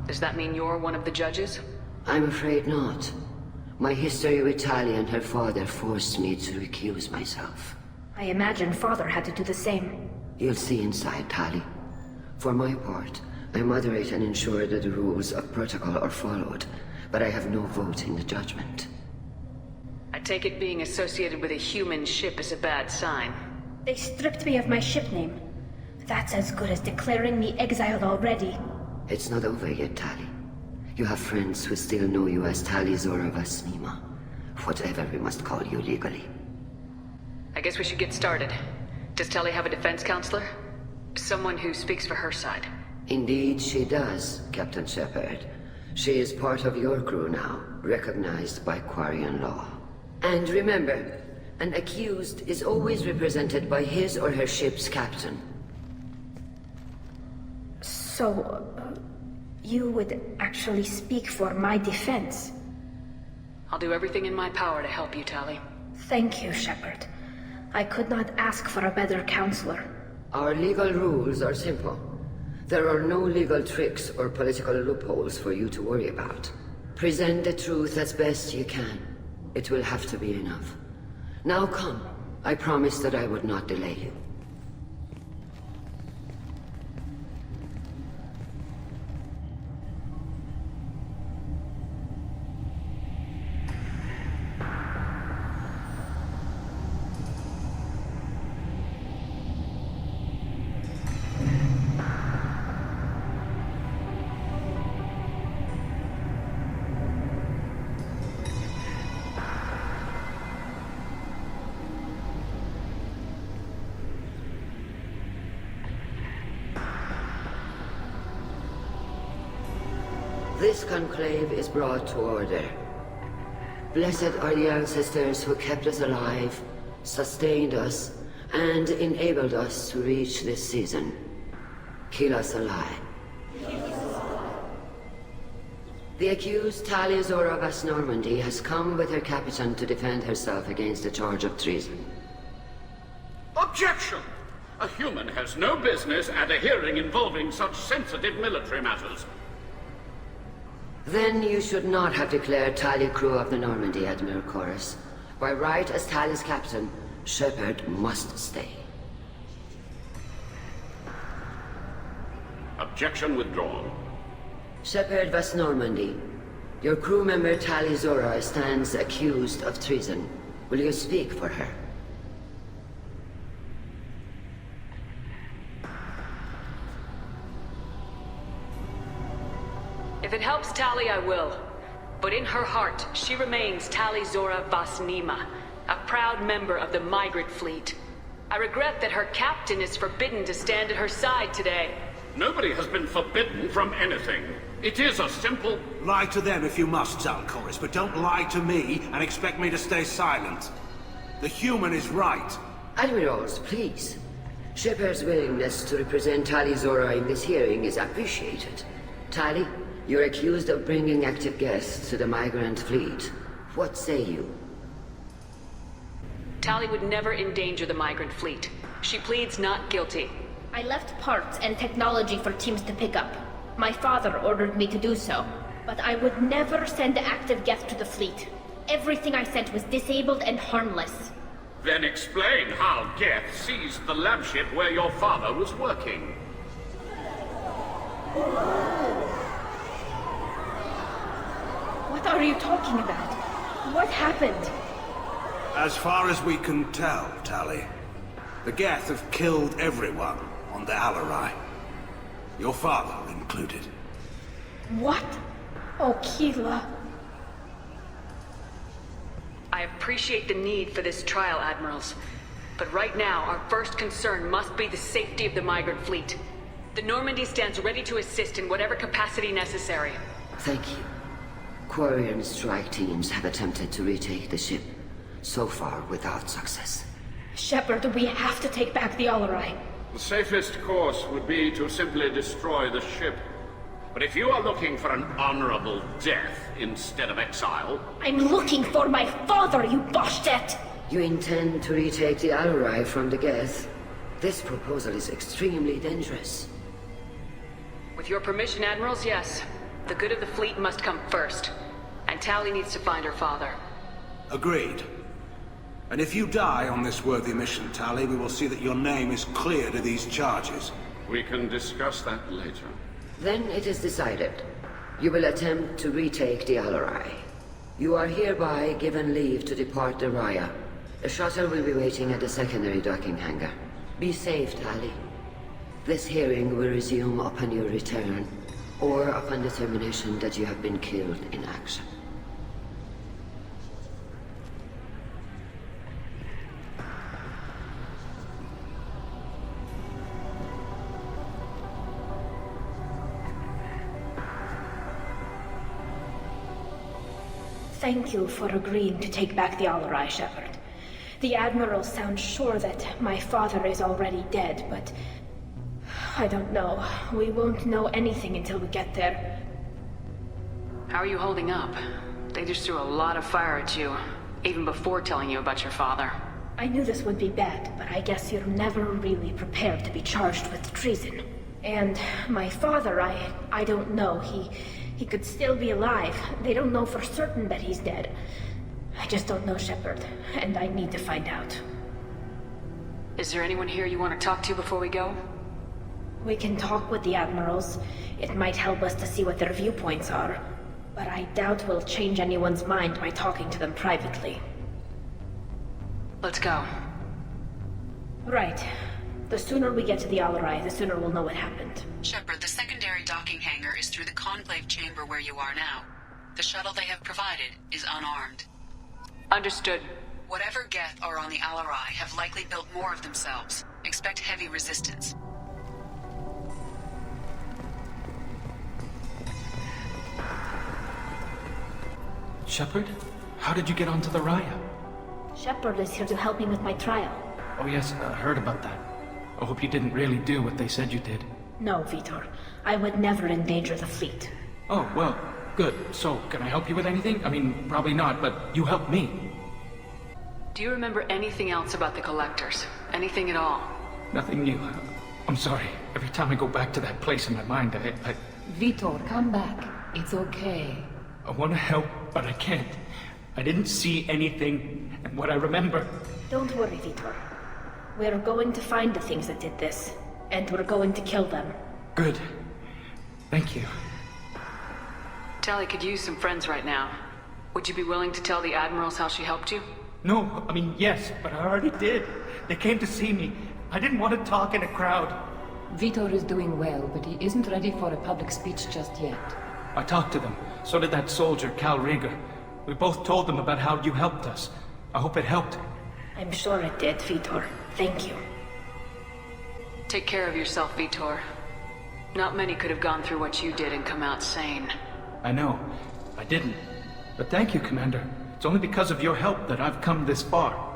Does that mean you're one of the judges? I'm afraid not. My history with Tali and her father forced me to recuse myself. I imagine father had to do the same. You'll see inside, Tali. For my part, I moderate and ensure that the rules of protocol are followed, but I have no vote in the judgment. I take it being associated with a human ship is a bad sign. They stripped me of my ship name. That's as good as declaring me exiled already. It's not over yet, Tali. You have friends who still know you as Tali Zora Vas Nima. Whatever we must call you legally. I guess we should get started. Does Tali have a defense counselor? Someone who speaks for her side. Indeed she does, Captain Shepard. She is part of your crew now, recognized by Quarian law. And remember, an accused is always represented by his or her ship's captain. So, you would actually speak for my defense? I'll do everything in my power to help you, Tali. Thank you, Shepard. I could not ask for a better counselor. Our legal rules are simple. There are no legal tricks or political loopholes for you to worry about. Present the truth as best you can. It will have to be enough. Now come. I promised that I would not delay you. This conclave is brought to order. Blessed are the ancestors who kept us alive, sustained us, and enabled us to reach this season. Keep us alive. The accused Tali Zora Vas Normandy has come with her captain to defend herself against a charge of treason. Objection! A human has no business at a hearing involving such sensitive military matters. Then you should not have declared Tali crew of the Normandy, Admiral Chorus. By right as Tali's captain, Shepard must stay. Objection withdrawn. Shepard Vas Normandy, your crew member Tali Zora stands accused of treason. Will you speak for her? If it helps Tali, I will. But in her heart, she remains Tali Zora Vasnima, a proud member of the migrant fleet. I regret that her captain is forbidden to stand at her side today. Nobody has been forbidden from anything. It is a simple... Lie to them if you must, Zalcoris, but don't lie to me and expect me to stay silent. The human is right. Admirals, please. Shepard's willingness to represent Tali Zora in this hearing is appreciated. Tali, you're accused of bringing active guests to the migrant fleet. What say you? Tali would never endanger the migrant fleet. She pleads not guilty. I left parts and technology for teams to pick up. My father ordered me to do so, but I would never send active guests to the fleet. Everything I sent was disabled and harmless. Then explain how Geth seized the lab ship where your father was working. What are you talking about? What happened? As far as we can tell, Tali, the Geth have killed everyone on the Alarai. Your father included. What? Oh, Keela. I appreciate the need for this trial, Admirals. But right now, our first concern must be the safety of the migrant fleet. The Normandy stands ready to assist in whatever capacity necessary. Thank you. Quarian strike teams have attempted to retake the ship, so far without success. Shepard, we have to take back the Alarai. The safest course would be to simply destroy the ship. But if you are looking for an honorable death instead of exile... I'm looking for my father, you Boshtet! You intend to retake the Alarai from the Geth? This proposal is extremely dangerous. With your permission, Admirals, yes. The good of the fleet must come first. And Tali needs to find her father. Agreed. And if you die on this worthy mission, Tali, we will see that your name is cleared of these charges. We can discuss that later. Then it is decided. You will attempt to retake the Alarai. You are hereby given leave to depart the Raya. A shuttle will be waiting at the secondary docking hangar. Be safe, Tali. This hearing will resume upon your return, or upon determination that you have been killed in action. Thank you for agreeing to take back the Alarai, Shepard. The Admiral sounds sure that my father is already dead, but... I don't know. We won't know anything until we get there. How are you holding up? They just threw a lot of fire at you, even before telling you about your father. I knew this would be bad, but I guess you're never really prepared to be charged with treason. And my father, I don't know. He could still be alive. They don't know for certain that he's dead. I just don't know, Shepard, and I need to find out. Is there anyone here you want to talk to before we go? We can talk with the Admirals. It might help us to see what their viewpoints are. But I doubt we'll change anyone's mind by talking to them privately. Let's go. Right. The sooner we get to the Alarai, the sooner we'll know what happened. Shepard, the secondary docking hangar is through the conclave chamber where you are now. The shuttle they have provided is unarmed. Understood. Whatever Geth are on the Alarai have likely built more of themselves. Expect heavy resistance. Shepard? How did you get onto the Raya? Shepard is here to help me with my trial. Oh yes, I heard about that. I hope you didn't really do what they said you did. No, Vitor. I would never endanger the fleet. Oh, well, good. So, can I help you with anything? I mean, probably not, but you helped me. Do you remember anything else about the Collectors? Anything at all? Nothing new. I'm sorry. Every time I go back to that place in my mind, I... Vitor, come back. It's okay. I want to help, but I can't. I didn't see anything, and what I remember... Don't worry, Vitor. We're going to find the things that did this, and we're going to kill them. Good. Thank you. Tali could use some friends right now. Would you be willing to tell the Admirals how she helped you? No, I mean, yes, but I already did. They came to see me. I didn't want to talk in a crowd. Vitor is doing well, but he isn't ready for a public speech just yet. I talked to them. So did that soldier, Cal Rieger. We both told them about how you helped us. I hope it helped. I'm sure it did, Vitor. Thank you. Take care of yourself, Vitor. Not many could have gone through what you did and come out sane. I know. I didn't. But thank you, Commander. It's only because of your help that I've come this far.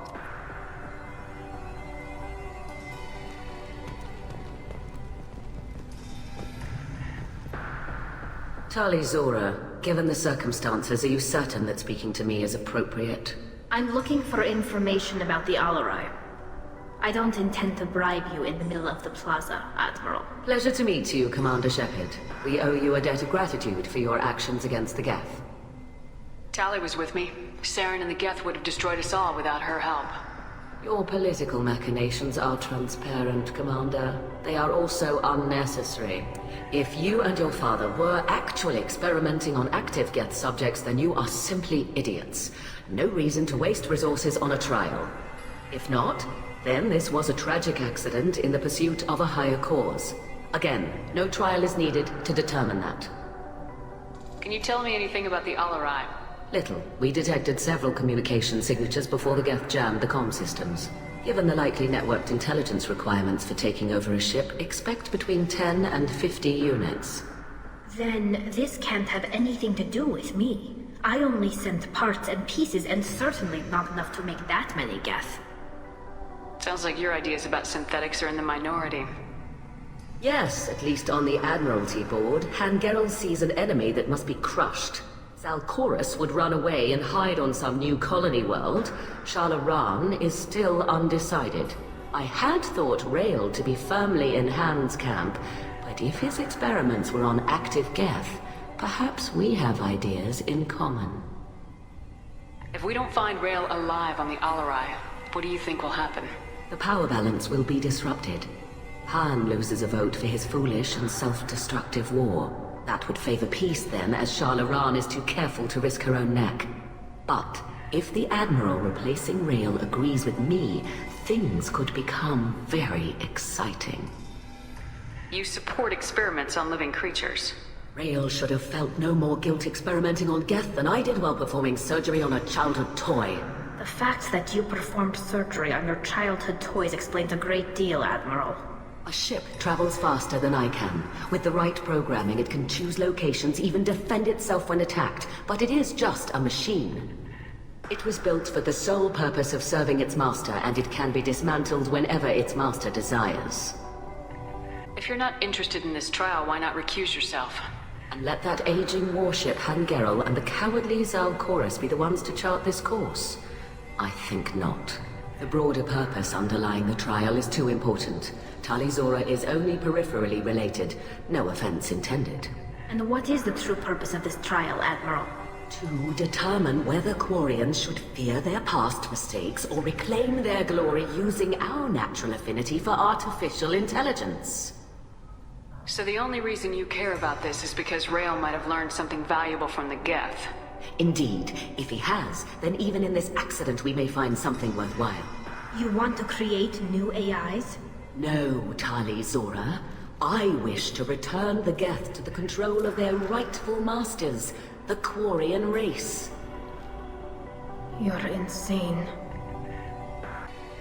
Tali Zora, given the circumstances, are you certain that speaking to me is appropriate? I'm looking for information about the Alarai. I don't intend to bribe you in the middle of the plaza, Admiral. Pleasure to meet you, Commander Shepard. We owe you a debt of gratitude for your actions against the Geth. Tali was with me. Saren and the Geth would have destroyed us all without her help. Your political machinations are transparent, Commander. They are also unnecessary. If you and your father were actually experimenting on active Geth subjects, then you are simply idiots. No reason to waste resources on a trial. If not, then this was a tragic accident in the pursuit of a higher cause. Again, no trial is needed to determine that. Can you tell me anything about the Alarai? Little. We detected several communication signatures before the Geth jammed the comm systems. Given the likely networked intelligence requirements for taking over a ship, expect between 10 and 50 units. Then this can't have anything to do with me. I only sent parts and pieces, and certainly not enough to make that many Geth. Sounds like your ideas about synthetics are in the minority. Yes, at least on the Admiralty board, Hangerel sees an enemy that must be crushed. Zalcorus would run away and hide on some new colony world. Shalaran is still undecided. I had thought Rael to be firmly in Han's camp, but if his experiments were on active Geth, perhaps we have ideas in common. If we don't find Rael alive on the Alarai, what do you think will happen? The power balance will be disrupted. Han loses a vote for his foolish and self-destructive war. That would favor peace then, as Shalaran is too careful to risk her own neck. But if the Admiral replacing Rael agrees with me, things could become very exciting. You support experiments on living creatures. Rael should have felt no more guilt experimenting on Geth than I did while performing surgery on a childhood toy. The fact that you performed surgery on your childhood toys explains a great deal, Admiral. A ship travels faster than I can. With the right programming, it can choose locations, even defend itself when attacked. But it is just a machine. It was built for the sole purpose of serving its master, and it can be dismantled whenever its master desires. If you're not interested in this trial, why not recuse yourself? And let that aging warship Hangerel and the cowardly Zalcorus be the ones to chart this course? I think not. The broader purpose underlying the trial is too important. Tali Zora is only peripherally related. No offense intended. And what is the true purpose of this trial, Admiral? To determine whether Quarians should fear their past mistakes or reclaim their glory using our natural affinity for artificial intelligence. So the only reason you care about this is because Rael might have learned something valuable from the Geth. Indeed. If he has, then even in this accident we may find something worthwhile. You want to create new AIs? No, Tali Zora. I wish to return the Geth to the control of their rightful masters, the Quarian race. You're insane.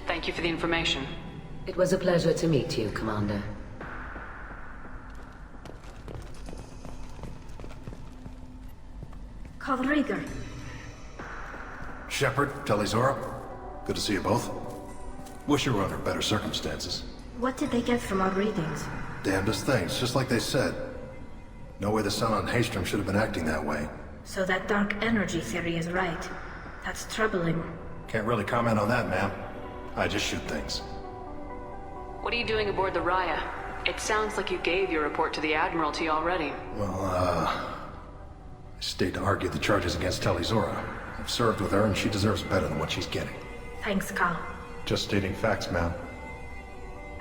Thank you for the information. It was a pleasure to meet you, Commander. Cal Rieger. Shepard, Tali Zora. Good to see you both. Wish you were under better circumstances. What did they get from our readings? Damnedest things, just like they said. No way the Sun on Haystrom should have been acting that way. So that dark energy theory is right. That's troubling. Can't really comment on that, ma'am. I just shoot things. What are you doing aboard the Raya? It sounds like you gave your report to the Admiralty already. Well, I stayed to argue the charges against Tali Zora. I've served with her and she deserves better than what she's getting. Thanks, Cal. Just stating facts, ma'am.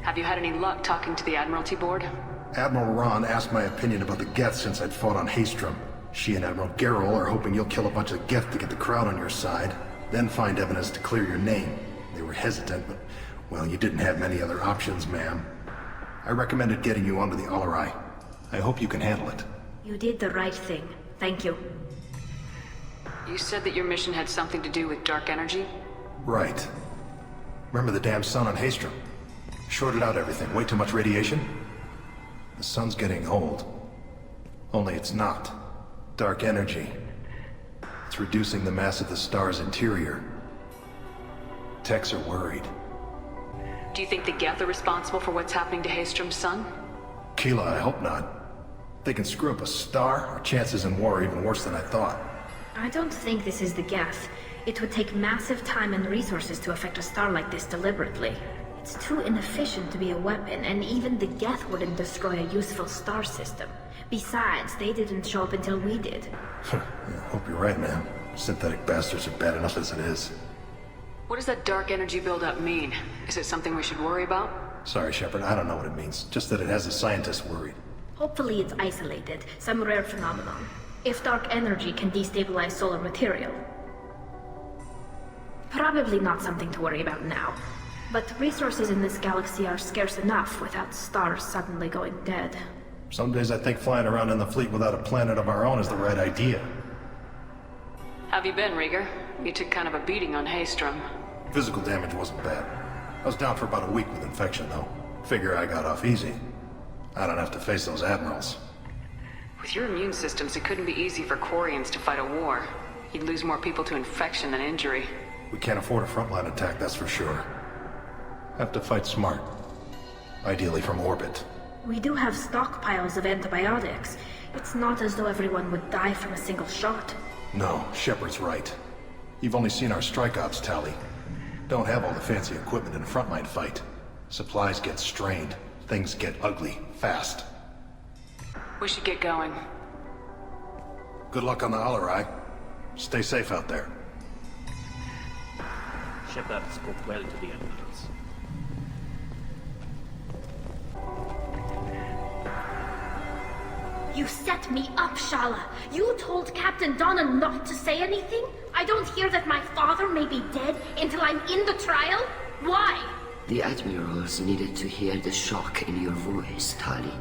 Have you had any luck talking to the Admiralty board? Admiral Ron asked my opinion about the Geth since I'd fought on Haystrom. She and Admiral Gerrel are hoping you'll kill a bunch of Geth to get the crowd on your side, then find evidence to clear your name. They were hesitant, but, well, you didn't have many other options, ma'am. I recommended getting you onto the Alarai. I hope you can handle it. You did the right thing. Thank you. You said that your mission had something to do with dark energy? Right. Remember the damn sun on Haestrom? Shorted out everything. Way too much radiation? The sun's getting old. Only it's not. Dark energy. It's reducing the mass of the star's interior. Techs are worried. Do you think the Geth are responsible for what's happening to Haestrom's sun? Keela, I hope not. If they can screw up a star, our chances in war are even worse than I thought. I don't think this is the Geth. It would take massive time and resources to affect a star like this deliberately. It's too inefficient to be a weapon, and even the Geth wouldn't destroy a useful star system. Besides, they didn't show up until we did. I hope you're right, man. Synthetic bastards are bad enough as it is. What does that dark energy buildup mean? Is it something we should worry about? Sorry, Shepard, I don't know what it means. Just that it has the scientists worried. Hopefully it's isolated, some rare phenomenon. If dark energy can destabilize solar material. Probably not something to worry about now. But resources in this galaxy are scarce enough without stars suddenly going dead. Some days I think flying around in the fleet without a planet of our own is the right idea. Have you been, Rieger? You took kind of a beating on Haestrom. Physical damage wasn't bad. I was down for about a week with infection, though. Figure I got off easy. I don't have to face those admirals. With your immune systems, it couldn't be easy for Quarians to fight a war. You'd lose more people to infection than injury. We can't afford a frontline attack, that's for sure. Have to fight smart. Ideally from orbit. We do have stockpiles of antibiotics. It's not as though everyone would die from a single shot. No, Shepard's right. You've only seen our strike ops tally. Don't have all the fancy equipment in a frontline fight. Supplies get strained. Things get ugly, fast. We should get going. Good luck on the Alarai. Stay safe out there. Shepard spoke well to the admirals. You set me up, Shala. You told Captain Donna not to say anything? I don't hear that my father may be dead until I'm in the trial? Why? The admirals needed to hear the shock in your voice, Tali.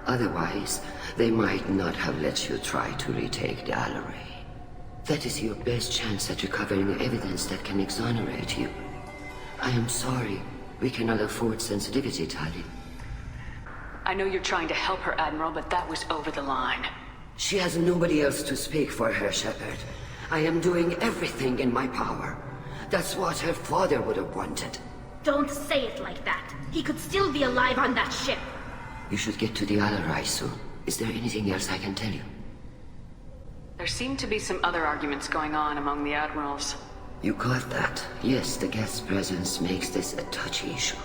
Otherwise, they might not have let you try to retake the Alarai. That is your best chance at recovering evidence that can exonerate you. I am sorry. We cannot afford sensitivity, Tali. I know you're trying to help her, Admiral, but that was over the line. She has nobody else to speak for her, Shepard. I am doing everything in my power. That's what her father would have wanted. Don't say it like that. He could still be alive on that ship. You should get to the Alarai soon. Is there anything else I can tell you? There seem to be some other arguments going on among the Admirals. You caught that? Yes, the guest's presence makes this a touchy issue.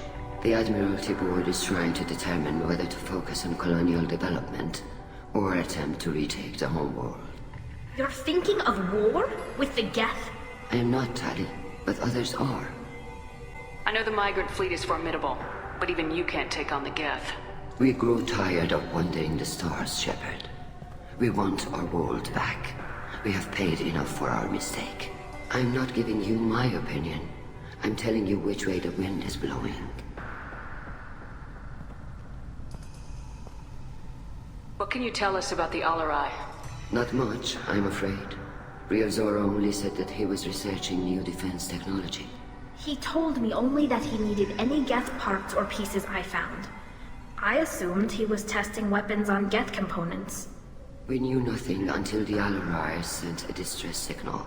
The Admiralty Board is trying to determine whether to focus on colonial development or attempt to retake the homeworld. You're thinking of war? With the Geth? I am not, Tali, but others are. I know the migrant fleet is formidable, but even you can't take on the Geth. We grow tired of wandering the stars, Shepard. We want our world back. We have paid enough for our mistake. I'm not giving you my opinion. I'm telling you which way the wind is blowing. What can you tell us about the Alarai? Not much, I'm afraid. Ryozora only said that he was researching new defense technology. He told me only that he needed any Geth parts or pieces I found. I assumed he was testing weapons on Geth components. We knew nothing until the Alarai sent a distress signal,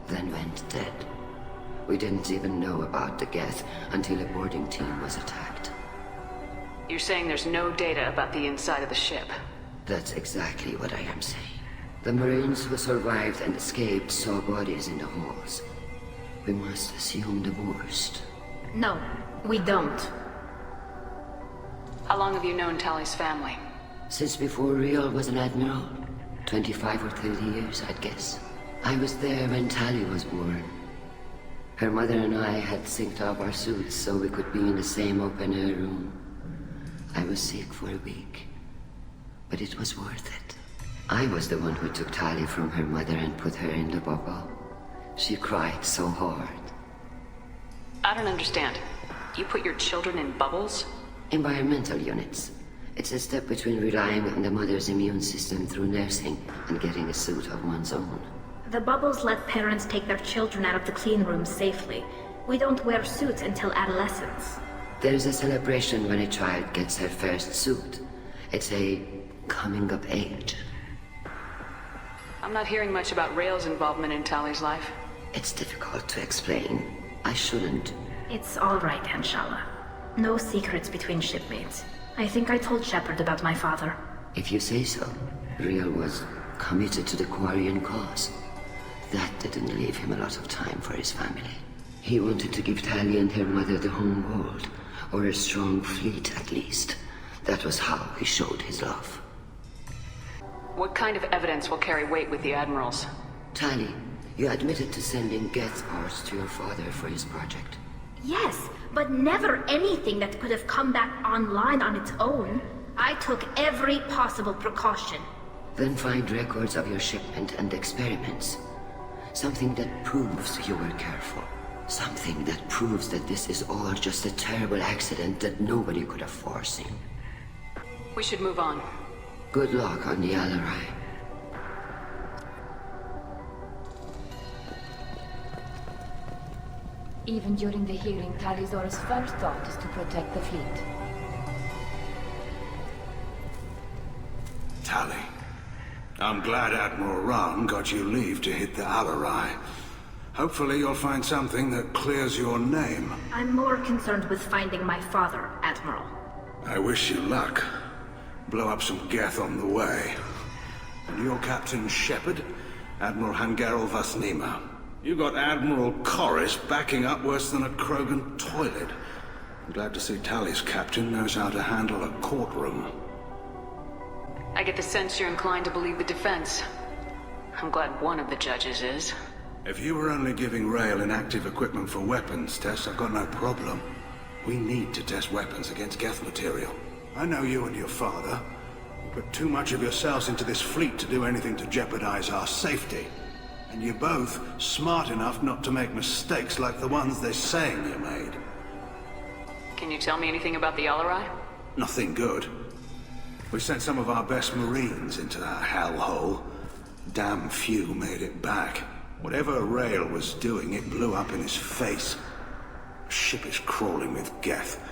then went dead. We didn't even know about the Geth until a boarding team was attacked. You're saying there's no data about the inside of the ship? That's exactly what I am saying. The Marines who survived and escaped saw bodies in the halls. We must assume the worst. No, we don't. How long have you known Tali's family? Since before Riel was an admiral. 25 or 30 years, I'd guess. I was there when Tali was born. Her mother and I had synced up our suits so we could be in the same open-air room. I was sick for a week, but it was worth it. I was the one who took Tali from her mother and put her in the bubble. She cried so hard. I don't understand. You put your children in bubbles? Environmental units. It's a step between relying on the mother's immune system through nursing and getting a suit of one's own. The bubbles let parents take their children out of the clean room safely. We don't wear suits until adolescence. There's a celebration when a child gets her first suit. It's a coming of age. I'm not hearing much about Rael's involvement in Tali's life. It's difficult to explain. I shouldn't. It's all right, Anshala. No secrets between shipmates. I think I told Shepard about my father. If you say so. Rael was committed to the Quarian cause. That didn't leave him a lot of time for his family. He wanted to give Tali and her mother the home world, or a strong fleet at least. That was how he showed his love. What kind of evidence will carry weight with the Admirals? Tali, you admitted to sending Geth parts to your father for his project. Yes, but never anything that could have come back online on its own. I took every possible precaution. Then find records of your shipment and experiments. Something that proves you were careful. Something that proves that this is all just a terrible accident that nobody could have foreseen. We should move on. Good luck on the Alarai. Even during the hearing, Talizora's first thought is to protect the fleet. Tali, I'm glad Admiral Ran got you leave to hit the Alarai. Hopefully you'll find something that clears your name. I'm more concerned with finding my father, Admiral. I wish you luck. Blow up some Geth on the way. And your Captain Shepard, Admiral Hangarel Vasnima. You got Admiral Corris backing up worse than a Krogan toilet. I'm glad to see Tali's captain knows how to handle a courtroom. I get the sense you're inclined to believe the defense. I'm glad one of the judges is. If you were only giving Rael inactive equipment for weapons tests, I've got no problem. We need to test weapons against Geth material. I know you and your father. You put too much of yourselves into this fleet to do anything to jeopardize our safety. And you're both smart enough not to make mistakes like the ones they're saying you made. Can you tell me anything about the Alarai? Nothing good. We sent some of our best Marines into that hellhole. Damn few made it back. Whatever Rael was doing, it blew up in his face. The ship is crawling with Geth.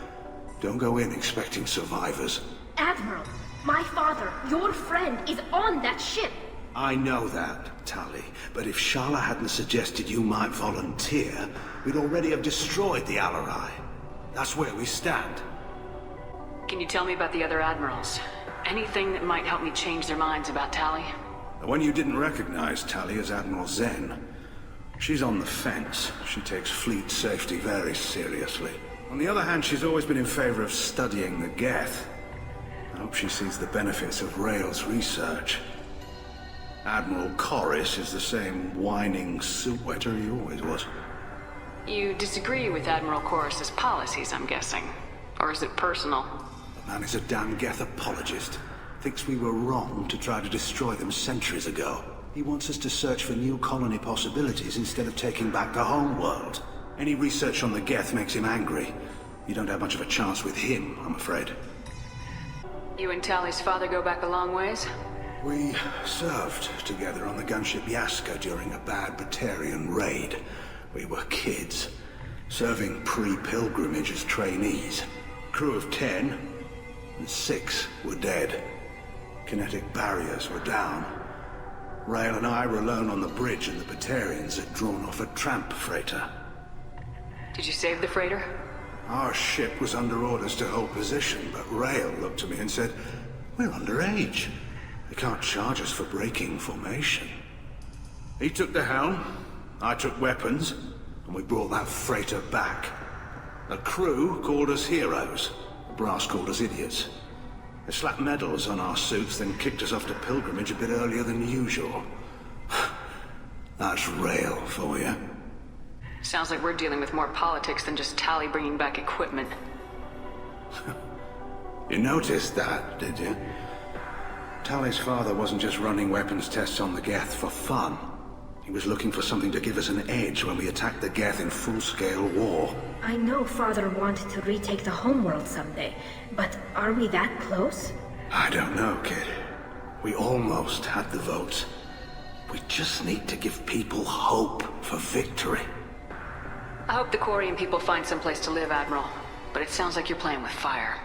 Don't go in expecting survivors. Admiral, my father, your friend, is on that ship. I know that, Tali, but if Shala hadn't suggested you might volunteer, we'd already have destroyed the Alarai. That's where we stand. Can you tell me about the other Admirals? Anything that might help me change their minds about Tali? The one you didn't recognize, Tali, is Admiral Zen. She's on the fence. She takes fleet safety very seriously. On the other hand, she's always been in favor of studying the Geth. I hope she sees the benefits of Rael's research. Admiral Corris is the same whining suit-wetter he always was. You disagree with Admiral Corris's policies, I'm guessing. Or is it personal? The man is a damn Geth apologist. Thinks we were wrong to try to destroy them centuries ago. He wants us to search for new colony possibilities instead of taking back the home world. Any research on the Geth makes him angry. You don't have much of a chance with him, I'm afraid. You and Tali's father go back a long ways? We served together on the gunship Yaska during a bad Batarian raid. We were kids, serving pre-pilgrimage as trainees. Crew of 10, and 6 were dead. Kinetic barriers were down. Rael and I were alone on the bridge, and the Batarians had drawn off a tramp freighter. Did you save the freighter? Our ship was under orders to hold position, but Rael looked at me and said, "We're underage. They can't charge us for breaking formation." He took the helm, I took weapons, and we brought that freighter back. The crew called us heroes. The brass called us idiots. They slapped medals on our suits, then kicked us off to pilgrimage a bit earlier than usual. That's Rael for you. Sounds like we're dealing with more politics than just Tali bringing back equipment. You noticed that, did you? Tali's father wasn't just running weapons tests on the Geth for fun. He was looking for something to give us an edge when we attacked the Geth in full-scale war. I know Father wanted to retake the homeworld someday, but are we that close? I don't know, kid. We almost had the vote. We just need to give people hope for victory. I hope the Quarian people find someplace to live, Admiral. But it sounds like you're playing with fire.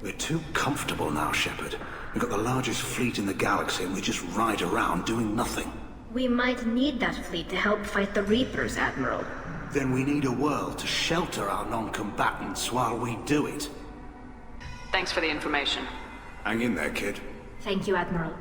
We're too comfortable now, Shepard. We've got the largest fleet in the galaxy and we just ride around doing nothing. We might need that fleet to help fight the Reapers, Admiral. Then we need a world to shelter our non-combatants while we do it. Thanks for the information. Hang in there, kid. Thank you, Admiral.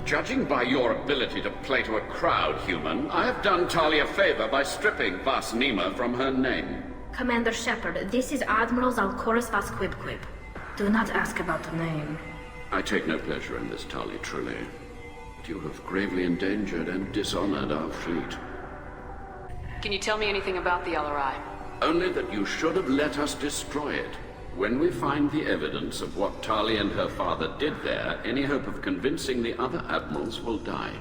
Judging by your ability to play to a crowd, human, I have done Talia a favor by stripping Vasnima from her name. Commander Shepard, this is Admiral Zalkoris Vasquibquib. Do not ask about the name. I take no pleasure in this, Talia Trulli. But you have gravely endangered and dishonored our fleet. Can you tell me anything about the LRI? Only that you should have let us destroy it. When we find the evidence of what Talia and her father did there, any hope of convincing the other admirals will die.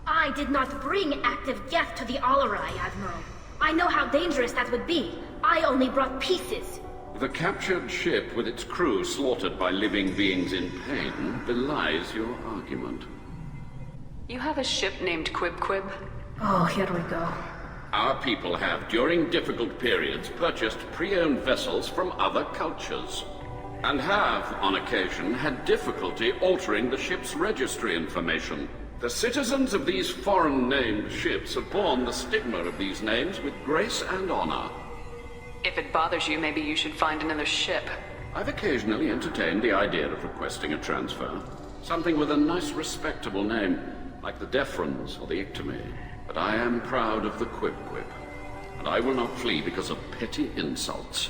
I did not bring active Geth to the Alarai, Admiral. I know how dangerous that would be. I only brought pieces. The captured ship with its crew slaughtered by living beings in pain belies your argument. You have a ship named Quib? Oh, here we go. Our people have, during difficult periods, purchased pre-owned vessels from other cultures, and have, on occasion, had difficulty altering the ship's registry information. The citizens of these foreign-named ships have borne the stigma of these names with grace and honor. If it bothers you, maybe you should find another ship. I've occasionally entertained the idea of requesting a transfer. Something with a nice, respectable name, like the Defrons or the Ictomy. But I am proud of the Quib, and I will not flee because of petty insults.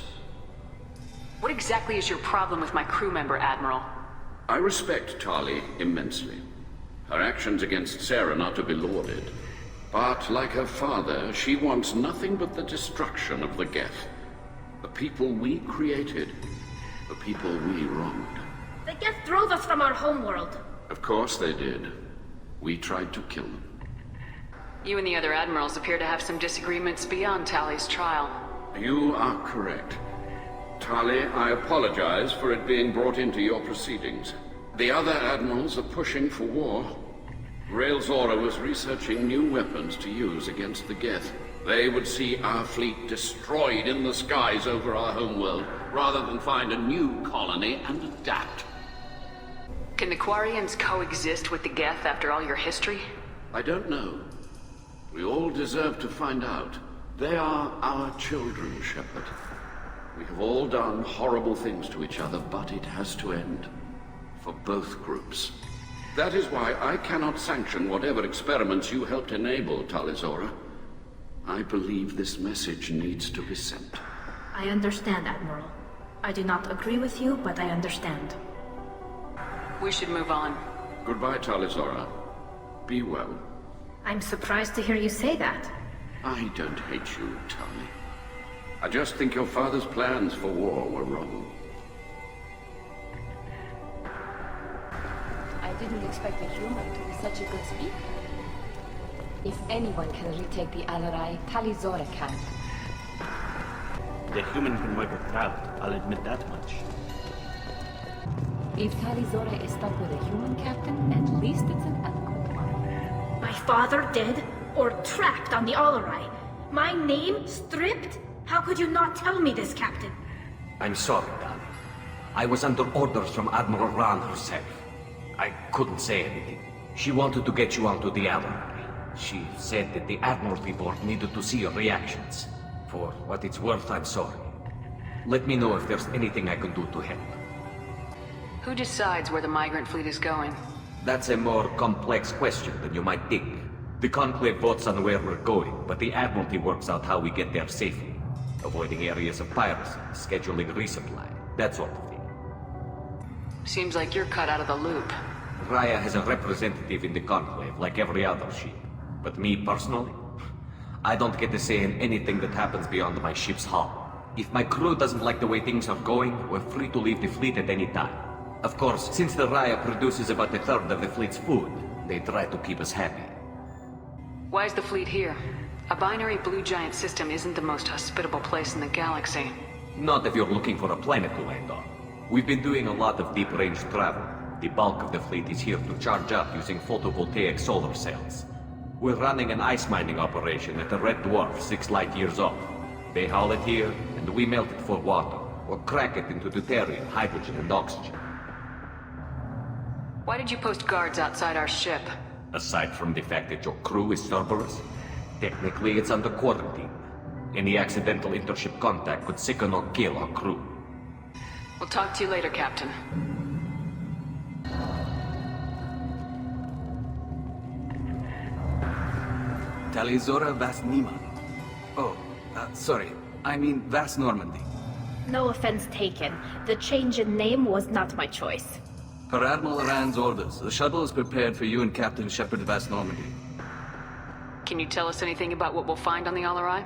What exactly is your problem with my crew member, Admiral? I respect Tali immensely. Her actions against Saren are to be lauded. But, like her father, she wants nothing but the destruction of the Geth. The people we created. The people we wronged. The Geth drove us from our homeworld. Of course they did. We tried to kill them. You and the other admirals appear to have some disagreements beyond Tali's trial. You are correct. Tali, I apologize for it being brought into your proceedings. The other admirals are pushing for war. Rael Zora was researching new weapons to use against the Geth. They would see our fleet destroyed in the skies over our homeworld, rather than find a new colony and adapt. Can the Quarians coexist with the Geth after all your history? I don't know. We all deserve to find out. They are our children, Shepard. We have all done horrible things to each other, but it has to end. For both groups. That is why I cannot sanction whatever experiments you helped enable, Talizora. I believe this message needs to be sent. I understand, Admiral. I do not agree with you, but I understand. We should move on. Goodbye, Talizora. Be well. I'm surprised to hear you say that. I don't hate you, Tali. I just think your father's plans for war were wrong. I didn't expect a human to be such a good speaker. If anyone can retake the Alarai, Talizora can. The human can work a crowd, I'll admit that much. If Talizora is stuck with a human captain, at least it's an eloquent one. My father dead? Or trapped on the Alarai? My name stripped? How could you not tell me this, Captain? I'm sorry, Tali. I was under orders from Admiral Ran herself. I couldn't say anything. She wanted to get you onto the Alarai. She said that the Admiralty Board needed to see your reactions. For what it's worth, I'm sorry. Let me know if there's anything I can do to help. Who decides where the migrant fleet is going? That's a more complex question than you might think. The Conclave votes on where we're going, but the Admiralty works out how we get there safely. Avoiding areas of piracy, scheduling resupply, that sort of thing. Seems like you're cut out of the loop. Raya has a representative in the Conclave, like every other ship. But me personally, I don't get to say in anything that happens beyond my ship's hull. If my crew doesn't like the way things are going, we're free to leave the fleet at any time. Of course, since the Raya produces about a third of the fleet's food, they try to keep us happy. Why is the fleet here? A binary blue giant system isn't the most hospitable place in the galaxy. Not if you're looking for a planet to land on. We've been doing a lot of deep-range travel. The bulk of the fleet is here to charge up using photovoltaic solar cells. We're running an ice mining operation at the Red Dwarf 6 light years off. They haul it here, and we melt it for water, or crack it into deuterium, hydrogen, and oxygen. Why did you post guards outside our ship? Aside from the fact that your crew is Cerberus, technically it's under quarantine. Any accidental intership contact could sicken or kill our crew. We'll talk to you later, Captain. Talizora Vasnima. Oh, sorry. I mean Vas Normandy. No offense taken. The change in name was not my choice. Per Admiral Rand's orders, the shuttle is prepared for you and Captain Shepard Vas Normandy. Can you tell us anything about what we'll find on the Alarai?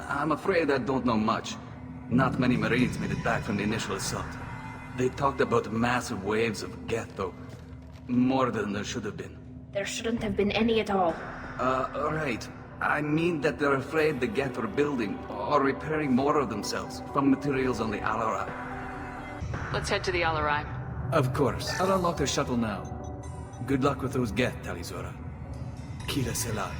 I'm afraid I don't know much. Not many Marines made it back from the initial assault. They talked about massive waves of Geth, though. More than there should have been. There shouldn't have been any at all. Right. I mean that they're afraid the Geth are building or repairing more of themselves from materials on the Alarai. Let's head to the Alarai. Of course. I'll unlock the shuttle now. Good luck with those Geth, Talizora. Kila Selai.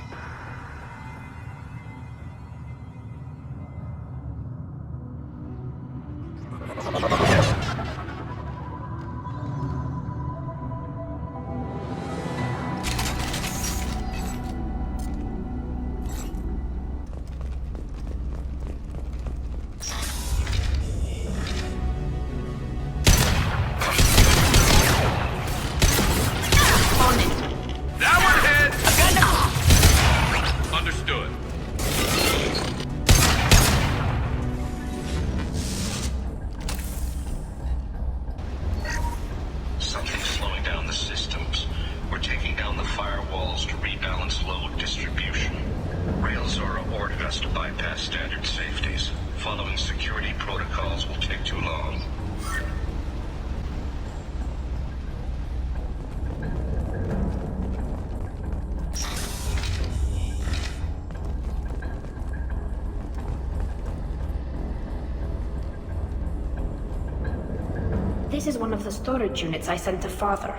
This is one of the storage units I sent to Father.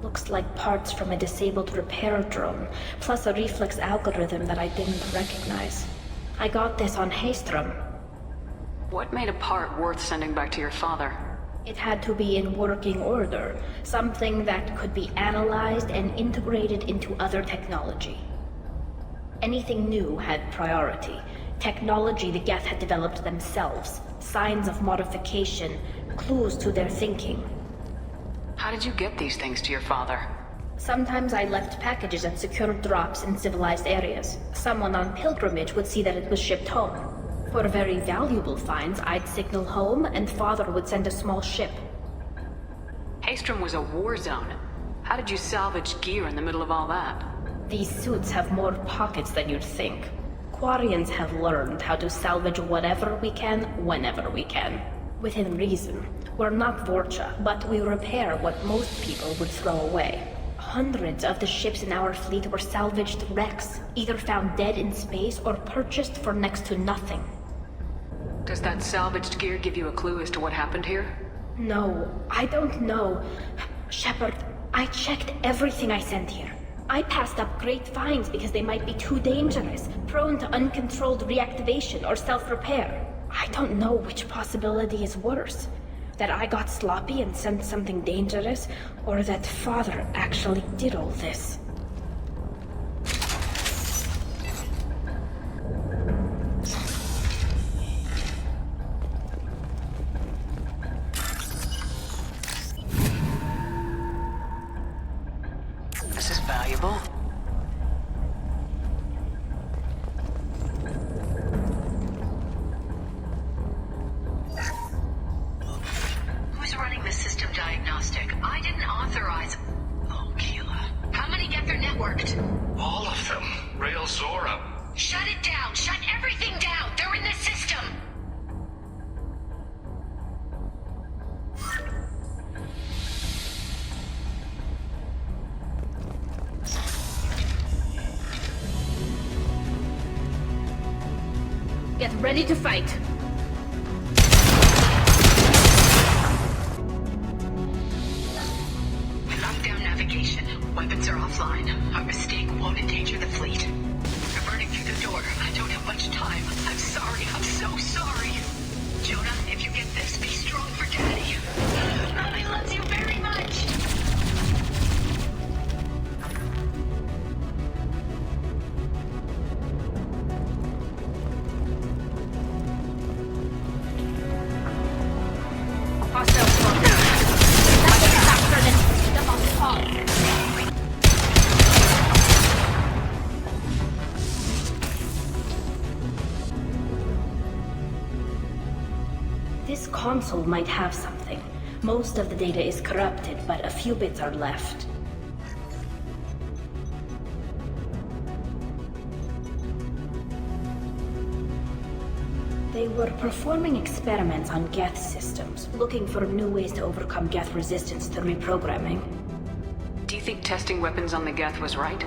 Looks like parts from a disabled repair drone, plus a reflex algorithm that I didn't recognize. I got this on Haystrom. What made a part worth sending back to your father? It had to be in working order, something that could be analyzed and integrated into other technology. Anything new had priority. Technology the Geth had developed themselves, signs of modification, clues to their thinking. How did you get these things to your father? Sometimes I left packages at secure drops in civilized areas. Someone on pilgrimage would see that it was shipped home. For very valuable finds, I'd signal home, and Father would send a small ship. Haystrom was a war zone. How did you salvage gear in the middle of all that? These suits have more pockets than you'd think. Quarians have learned how to salvage whatever we can, whenever we can. Within reason. We're not Vorcha, but we repair what most people would throw away. Hundreds of the ships in our fleet were salvaged wrecks, either found dead in space or purchased for next to nothing. Does that salvaged gear give you a clue as to what happened here? No, I don't know. Shepard, I checked everything I sent here. I passed up great finds because they might be too dangerous, prone to uncontrolled reactivation or self-repair. I don't know which possibility is worse. That I got sloppy and sent something dangerous, or that Father actually did all this. This is valuable. Who's running the system diagnostic? I didn't authorize... Oh, Keela. How many get their networked? All of them. Rail Zora. Shut it down! Shut everything Get ready to fight. Lockdown navigation. Weapons are offline. Our mistake won't endanger the fleet. We're burning through the door. I don't have much time. I'm sorry. I'm so sorry. Jonah, if you get this, be strong for Daddy. I love you very much. Hostile spotted. Nothing faster than stuff on top. This console might have something. Most of the data is corrupted, but a few bits are left. They were performing experiments on Geth systems, looking for new ways to overcome Geth resistance to reprogramming. Do you think testing weapons on the Geth was right?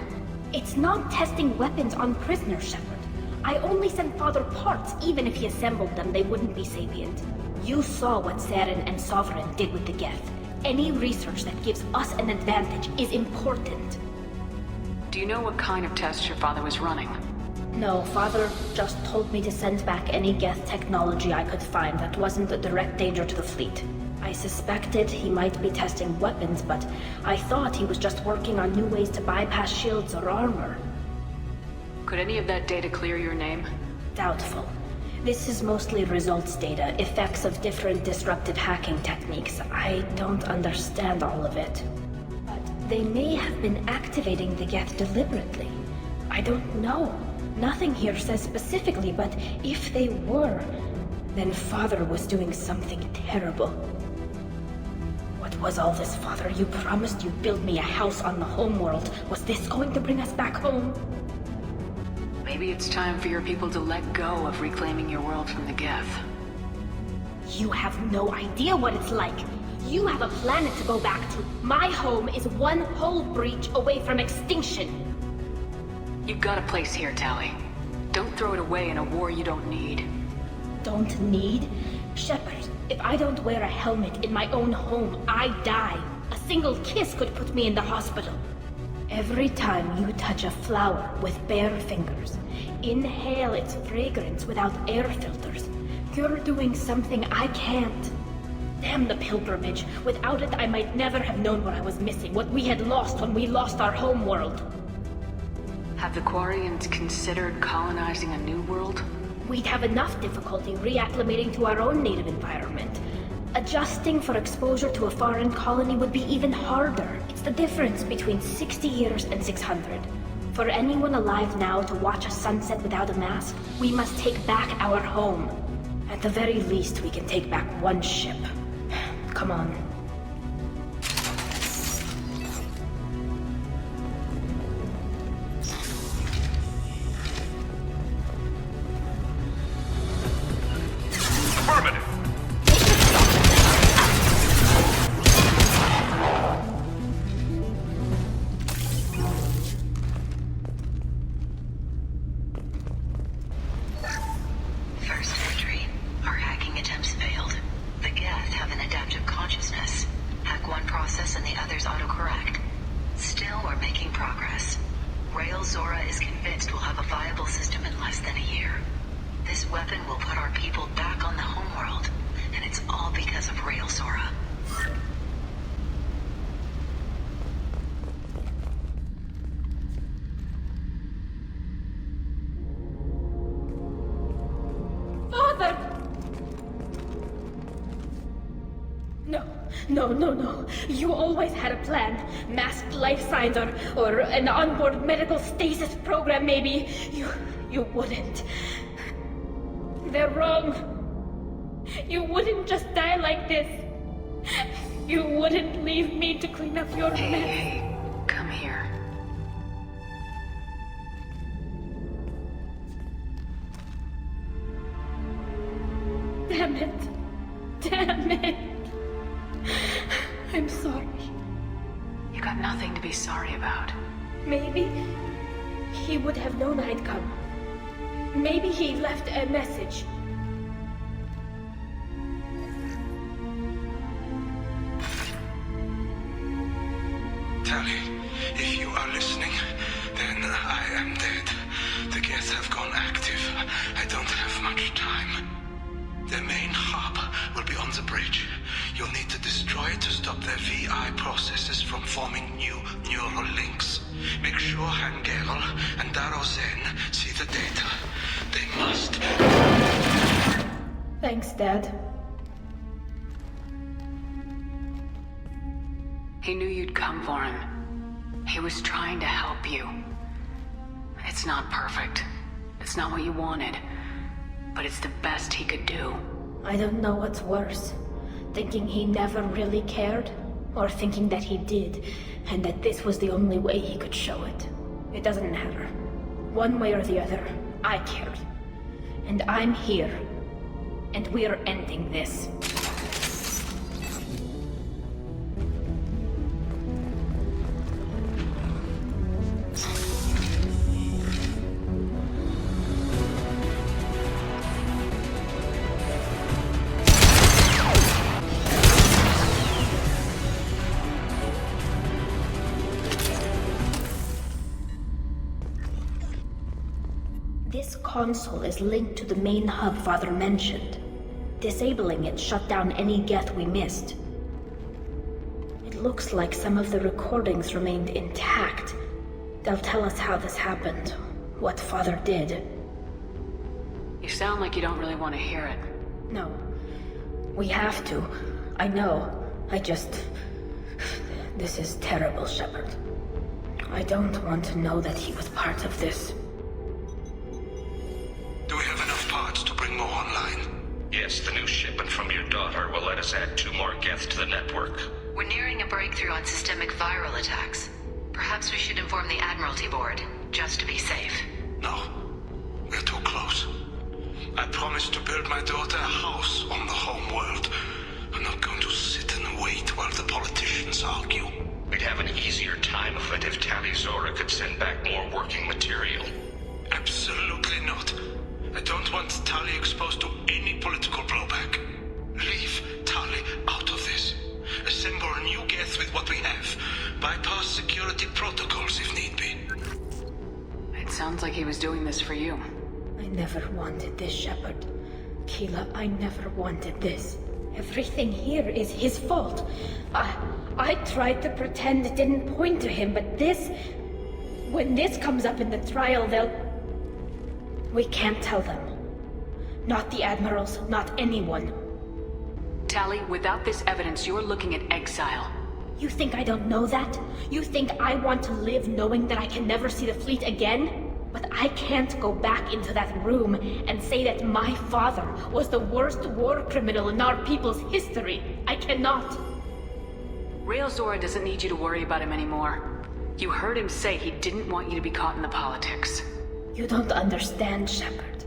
It's not testing weapons on prisoners, Shepard. I only sent Father parts. Even if he assembled them, they wouldn't be sapient. You saw what Saren and Sovereign did with the Geth. Any research that gives us an advantage is important. Do you know what kind of tests your father was running? No, Father just told me to send back any Geth technology I could find that wasn't a direct danger to the fleet. I suspected he might be testing weapons, but I thought he was just working on new ways to bypass shields or armor. Could any of that data clear your name? Doubtful. This is mostly results data, effects of different disruptive hacking techniques. I don't understand all of it. But they may have been activating the Geth deliberately. I don't know. Nothing here says specifically, but if they were, then Father was doing something terrible. What was all this, Father? You promised you'd build me a house on the homeworld. Was this going to bring us back home? Maybe it's time for your people to let go of reclaiming your world from the Geth. You have no idea what it's like. You have a planet to go back to. My home is one hull breach away from extinction. You've got a place here, Tali. Don't throw it away in a war you don't need. Don't need? Shepard, if I don't wear a helmet in my own home, I die. A single kiss could put me in the hospital. Every time you touch a flower with bare fingers, inhale its fragrance without air filters, you're doing something I can't. Damn the pilgrimage. Without it, I might never have known what I was missing, what we had lost when we lost our home world. Have the Quarians considered colonizing a new world? We'd have enough difficulty reacclimating to our own native environment. Adjusting for exposure to a foreign colony would be even harder. It's the difference between 60 years and 600. For anyone alive now to watch a sunset without a mask, we must take back our home. At the very least, we can take back one ship. Come on. No. You always had a plan. Masked life signs or an onboard medical stasis program, maybe. You wouldn't. They're wrong. You wouldn't just die like this. You wouldn't leave me to clean up your mess. Hey, come here. Damn it. I'm sorry. You got nothing to be sorry about. Maybe he would have known I'd come. Maybe he left a message. Tali, if you are listening, then I am dead. The Geth have gone active. I don't have much time. The main hub will be on the bridge. You'll need to destroy it to stop their VI processes from forming new neural links. Make sure Hangerel and Darozen see the data. They must. Thanks, Dad. He knew you'd come for him. He was trying to help you. It's not perfect. It's not what you wanted. But it's the best he could do. I don't know what's worse. Thinking he never really cared, or thinking that he did, and that this was the only way he could show it. It doesn't matter. One way or the other, I cared. And I'm here. And we're ending this. This console is linked to the main hub Father mentioned. Disabling it shut down any Geth we missed. It looks like some of the recordings remained intact. They'll tell us how this happened, what Father did. You sound like you don't really want to hear it. No. We have to. I know. This is terrible, Shepard. I don't want to know that he was part of this. Do we have enough parts to bring more online? Yes, the new shipment from your daughter will let us add 2 more Geth to the network. We're nearing a breakthrough on systemic viral attacks. Perhaps we should inform the Admiralty Board, just to be safe. No. We're too close. I promised to build my daughter a house on the home world. I'm not going to sit and wait while the politicians argue. We'd have an easier time of it if Tali Zora could send back more working material. Absolutely not. I don't want Tali exposed to any political blowback. Leave Tali out of this. Assemble a new Geth with what we have. Bypass security protocols if need be. It sounds like he was doing this for you. I never wanted this, Shepard. Keela, I never wanted this. Everything here is his fault. I tried to pretend it didn't point to him, but this... When this comes up in the trial, they'll... We can't tell them. Not the Admirals, not anyone. Tali, without this evidence, you're looking at exile. You think I don't know that? You think I want to live knowing that I can never see the fleet again? But I can't go back into that room and say that my father was the worst war criminal in our people's history. I cannot. Rael Zora doesn't need you to worry about him anymore. You heard him say he didn't want you to be caught in the politics. You don't understand, Shepard.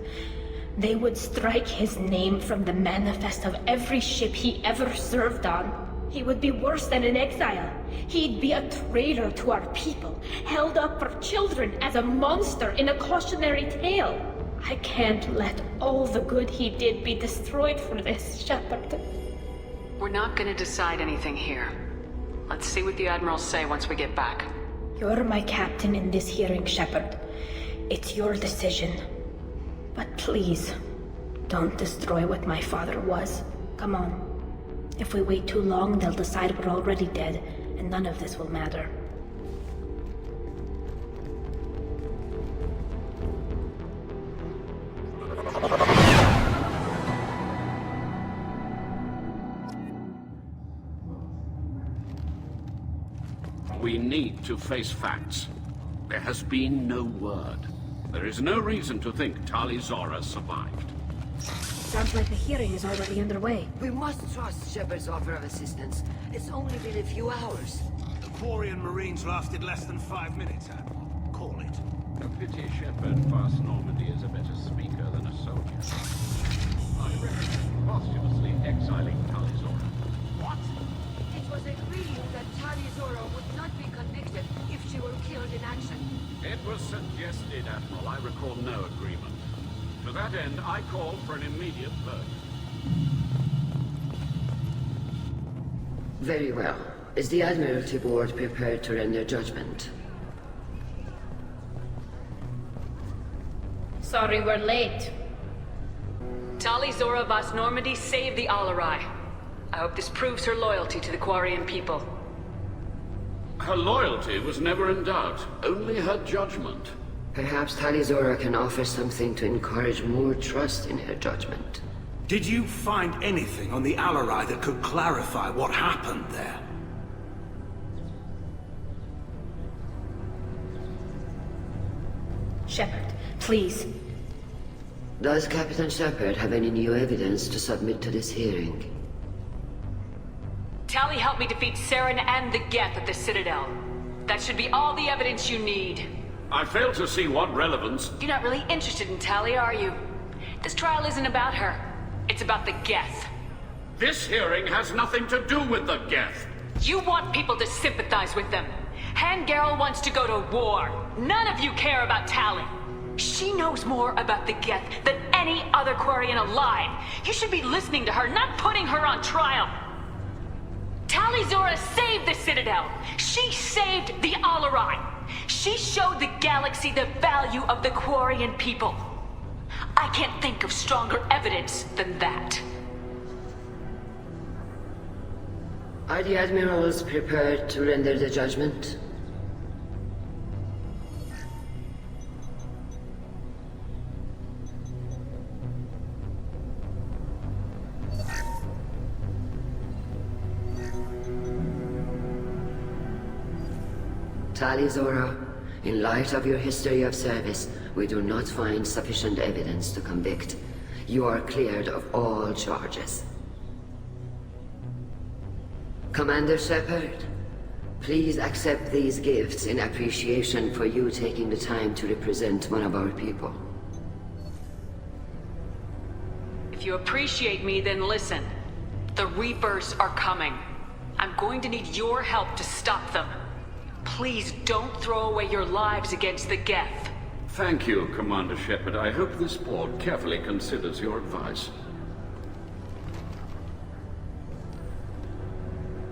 They would strike his name from the manifest of every ship he ever served on. He would be worse than an exile. He'd be a traitor to our people, held up for children as a monster in a cautionary tale. I can't let all the good he did be destroyed for this, Shepard. We're not gonna decide anything here. Let's see what the Admirals say once we get back. You're my captain in this hearing, Shepard. It's your decision. But please, don't destroy what my father was. Come on. If we wait too long, they'll decide we're already dead, and none of this will matter. We need to face facts. There has been no word. There is no reason to think Tali Zora survived. Sounds like the hearing is already underway. We must trust Shepard's offer of assistance. It's only been a few hours. The Quarian Marines lasted less than 5 minutes, Admiral. Call it. A pity Shepard Vast Normandy is a better speaker than a soldier. I recommend posthumously exiling Tali Zora. What? It was agreed that Tali Zora would not be convicted if she were killed in action. It was suggested, Admiral. I recall no agreement. To that end, I call for an immediate purge. Very well. Is the Admiralty Board prepared to render judgment? Sorry we're late. Tali Zora Vas Normandy saved the Alarai. I hope this proves her loyalty to the Quarian people. Her loyalty was never in doubt, only her judgment. Perhaps Tali Zora can offer something to encourage more trust in her judgment. Did you find anything on the Alarai that could clarify what happened there? Shepard, please. Does Captain Shepard have any new evidence to submit to this hearing? Tali helped me defeat Saren and the Geth at the Citadel. That should be all the evidence you need. I fail to see what relevance... You're not really interested in Tali, are you? This trial isn't about her. It's about the Geth. This hearing has nothing to do with the Geth. You want people to sympathize with them. Han Garel wants to go to war. None of you care about Tali. She knows more about the Geth than any other Quarian alive. You should be listening to her, not putting her on trial. Tali Zora saved the Citadel. She saved the Alarai. She showed the galaxy the value of the Quarian people. I can't think of stronger evidence than that. Are the Admirals prepared to render the judgment? Tali Zora, in light of your history of service, we do not find sufficient evidence to convict. You are cleared of all charges. Commander Shepard, please accept these gifts in appreciation for you taking the time to represent one of our people. If you appreciate me, then listen. The Reapers are coming. I'm going to need your help to stop them. Please don't throw away your lives against the Geth. Thank you, Commander Shepard. I hope this board carefully considers your advice.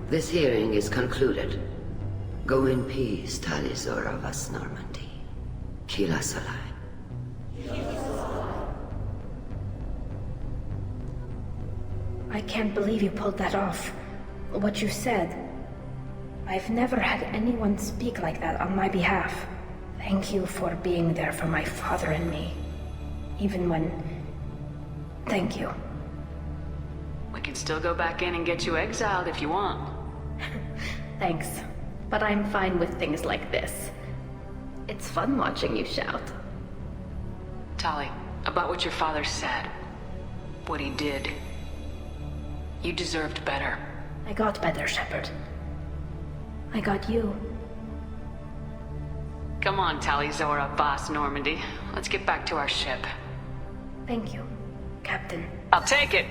This hearing is concluded. Go in peace, Tali Zora Vas Normandy. Kila Salai. I can't believe you pulled that off. What you said. I've never had anyone speak like that on my behalf. Thank you for being there for my father and me. Even when... Thank you. We can still go back in and get you exiled if you want. Thanks, but I'm fine with things like this. It's fun watching you shout. Tali, about what your father said. What he did. You deserved better. I got better, Shepard. I got you. Come on, Tali Zora Vas Normandy. Let's get back to our ship. Thank you, Captain. I'll take it!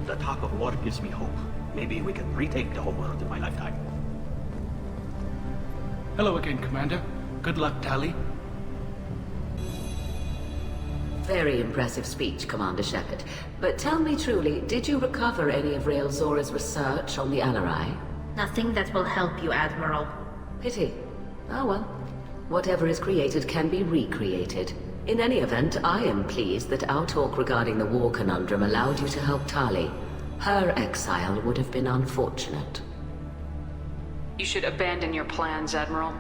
The talk of war gives me hope. Maybe we can retake the whole world in my lifetime. Hello again, Commander. Good luck, Tali. Very impressive speech, Commander Shepard. But tell me truly, did you recover any of Rael Zora's research on the Alarai? Nothing that will help you, Admiral. Pity. Oh well. Whatever is created can be recreated. In any event, I am pleased that our talk regarding the war conundrum allowed you to help Tali. Her exile would have been unfortunate. You should abandon your plans, Admiral.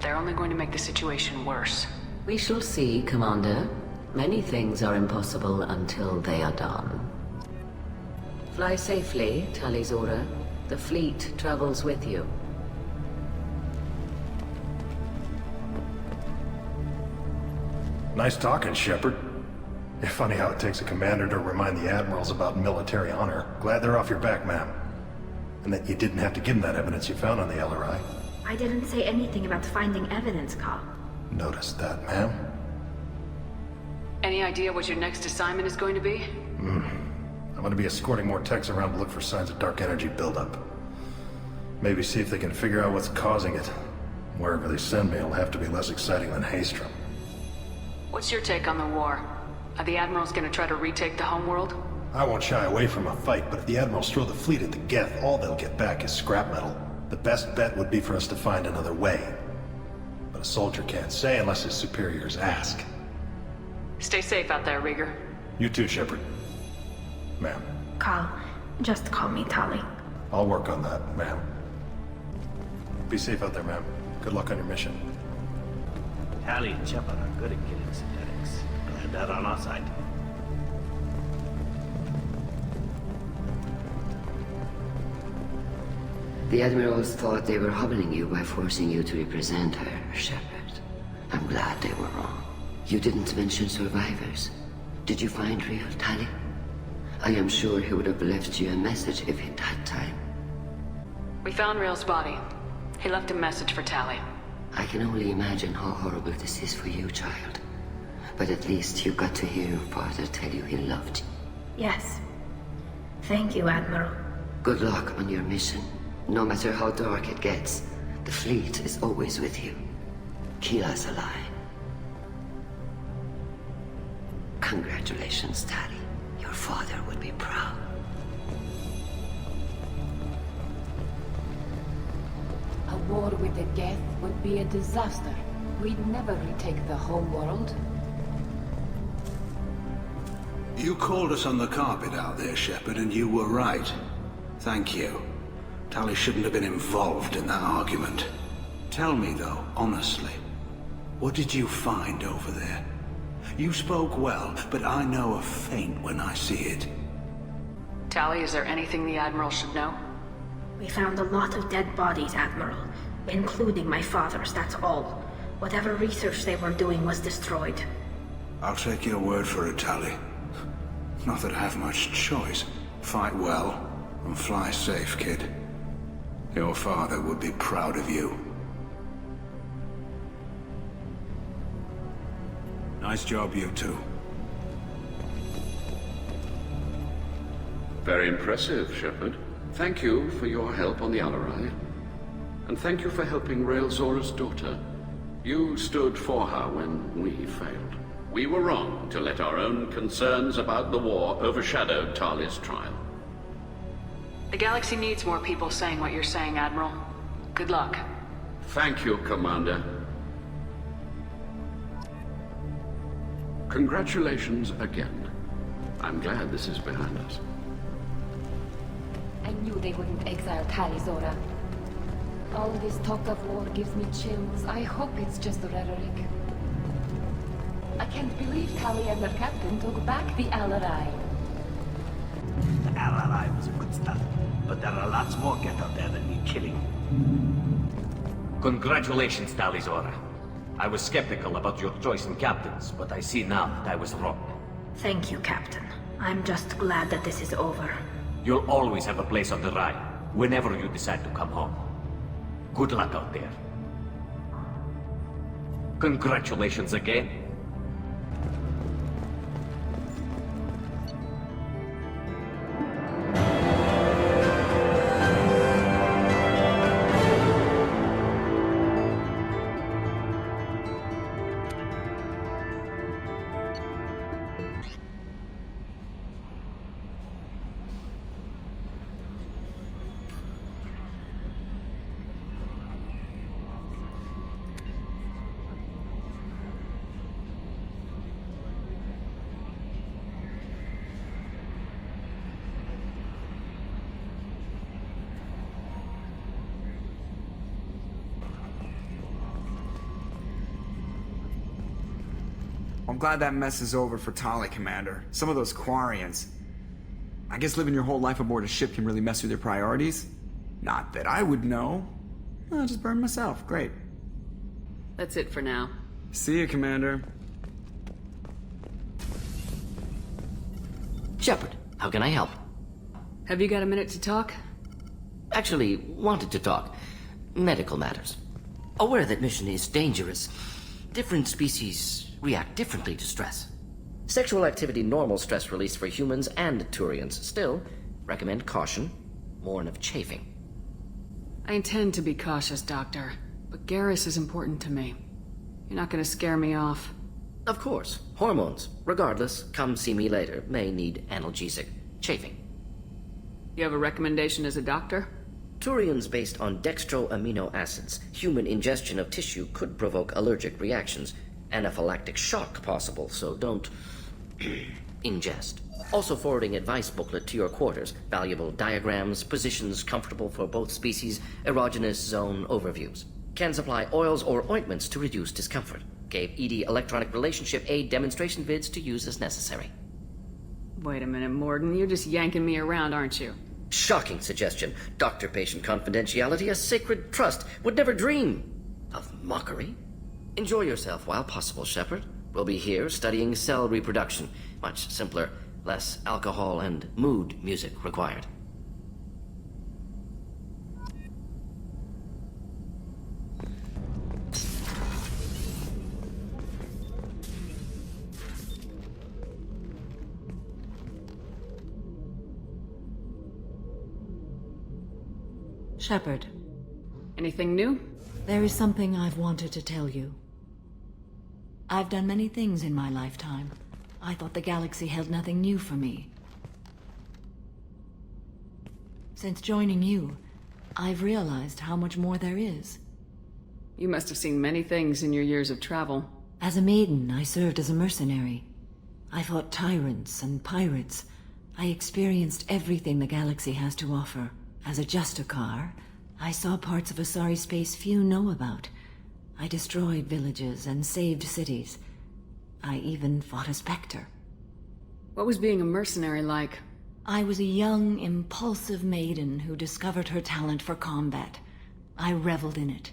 They're only going to make the situation worse. We shall see, Commander. Many things are impossible until they are done. Fly safely, Tali Zora. The fleet travels with you. Nice talking, Shepard. Funny how it takes a commander to remind the admirals about military honor. Glad they're off your back, ma'am. And that you didn't have to give them that evidence you found on the LRI. I didn't say anything about finding evidence, Carl. Noticed that, ma'am. Any idea what your next assignment is going to be? I'm gonna be escorting more techs around to look for signs of dark energy buildup. Maybe see if they can figure out what's causing it. Wherever they send me, it'll have to be less exciting than Haystrom. What's your take on the war? Are the Admirals gonna try to retake the homeworld? I won't shy away from a fight, but if the Admirals throw the fleet at the Geth, all they'll get back is scrap metal. The best bet would be for us to find another way. But a soldier can't say unless his superiors ask. Stay safe out there, Rieger. You too, Shepard. Ma'am. Carl, just call me Tali. I'll work on that, ma'am. Be safe out there, ma'am. Good luck on your mission. Tali and Shepard are good at killing synthetics. Glad they're on our side. The Admirals thought they were humbling you by forcing you to represent her, Shepard. I'm glad they were wrong. You didn't mention survivors. Did you find real Tali? I am sure he would have left you a message if he'd had time. We found Rail's body. He left a message for Tali. I can only imagine how horrible this is for you, child. But at least you got to hear your father tell you he loved you. Yes. Thank you, Admiral. Good luck on your mission. No matter how dark it gets, the fleet is always with you. Keep us alive. Congratulations, Tali. Your father would be proud. A war with the Geth would be a disaster. We'd never retake the homeworld. You called us on the carpet out there, Shepard, and you were right. Thank you. Tali shouldn't have been involved in that argument. Tell me, though, honestly, what did you find over there? You spoke well, but I know a feint when I see it. Tali, is there anything the Admiral should know? We found a lot of dead bodies, Admiral. Including my father's, that's all. Whatever research they were doing was destroyed. I'll take your word for it, Tali. Not that I have much choice. Fight well, and fly safe, kid. Your father would be proud of you. Nice job, you two. Very impressive, Shepard. Thank you for your help on the Alarai. And thank you for helping Rail Zora's daughter. You stood for her when we failed. We were wrong to let our own concerns about the war overshadow Tali's trial. The galaxy needs more people saying what you're saying, Admiral. Good luck. Thank you, Commander. Congratulations again. I'm glad this is behind us. I knew they wouldn't exile Tali, Zora. All this talk of war gives me chills. I hope it's just rhetoric. I can't believe Tali and her captain took back the Alarai. The Alarai was a good start, but there are lots more Geth out there that need killing. Congratulations, Tali Zora. I was skeptical about your choice in captains, but I see now that I was wrong. Thank you, Captain. I'm just glad that this is over. You'll always have a place on the Rhine, whenever you decide to come home. Good luck out there. Congratulations again. I'm glad that mess is over for Tali, Commander. Some of those Quarians. I guess living your whole life aboard a ship can really mess with your priorities. Not that I would know. I just burned myself. Great. That's it for now. See you, Commander. Shepard, how can I help? Have you got a minute to talk? Actually, wanted to talk. Medical matters. Aware that mission is dangerous. Different species react differently to stress. Sexual activity normal stress release for humans and Turians. Still, recommend caution. Warn of chafing. I intend to be cautious, Doctor, but Garrus is important to me. You're not gonna scare me off. Of course. Hormones. Regardless, come see me later. May need analgesic. Chafing. You have a recommendation as a doctor? Turians based on dextro amino acids. Human ingestion of tissue could provoke allergic reactions. Anaphylactic shock possible, so don't ingest. Also forwarding advice booklet to your quarters. Valuable diagrams, positions comfortable for both species, erogenous zone overviews. Can supply oils or ointments to reduce discomfort. Gave ED electronic relationship aid demonstration vids to use as necessary. Wait a minute, Morden. You're just yanking me around, aren't you? Shocking suggestion. Doctor-patient confidentiality, a sacred trust. Would never dream of mockery. Enjoy yourself while possible, Shepard. We'll be here studying cell reproduction. Much simpler, less alcohol and mood music required. Shepard. Anything new? There is something I've wanted to tell you. I've done many things in my lifetime. I thought the galaxy held nothing new for me. Since joining you, I've realized how much more there is. You must have seen many things in your years of travel. As a maiden, I served as a mercenary. I fought tyrants and pirates. I experienced everything the galaxy has to offer. As a Justicar, I saw parts of Asari space few know about. I destroyed villages and saved cities. I even fought a Spectre. What was being a mercenary like? I was a young, impulsive maiden who discovered her talent for combat. I reveled in it,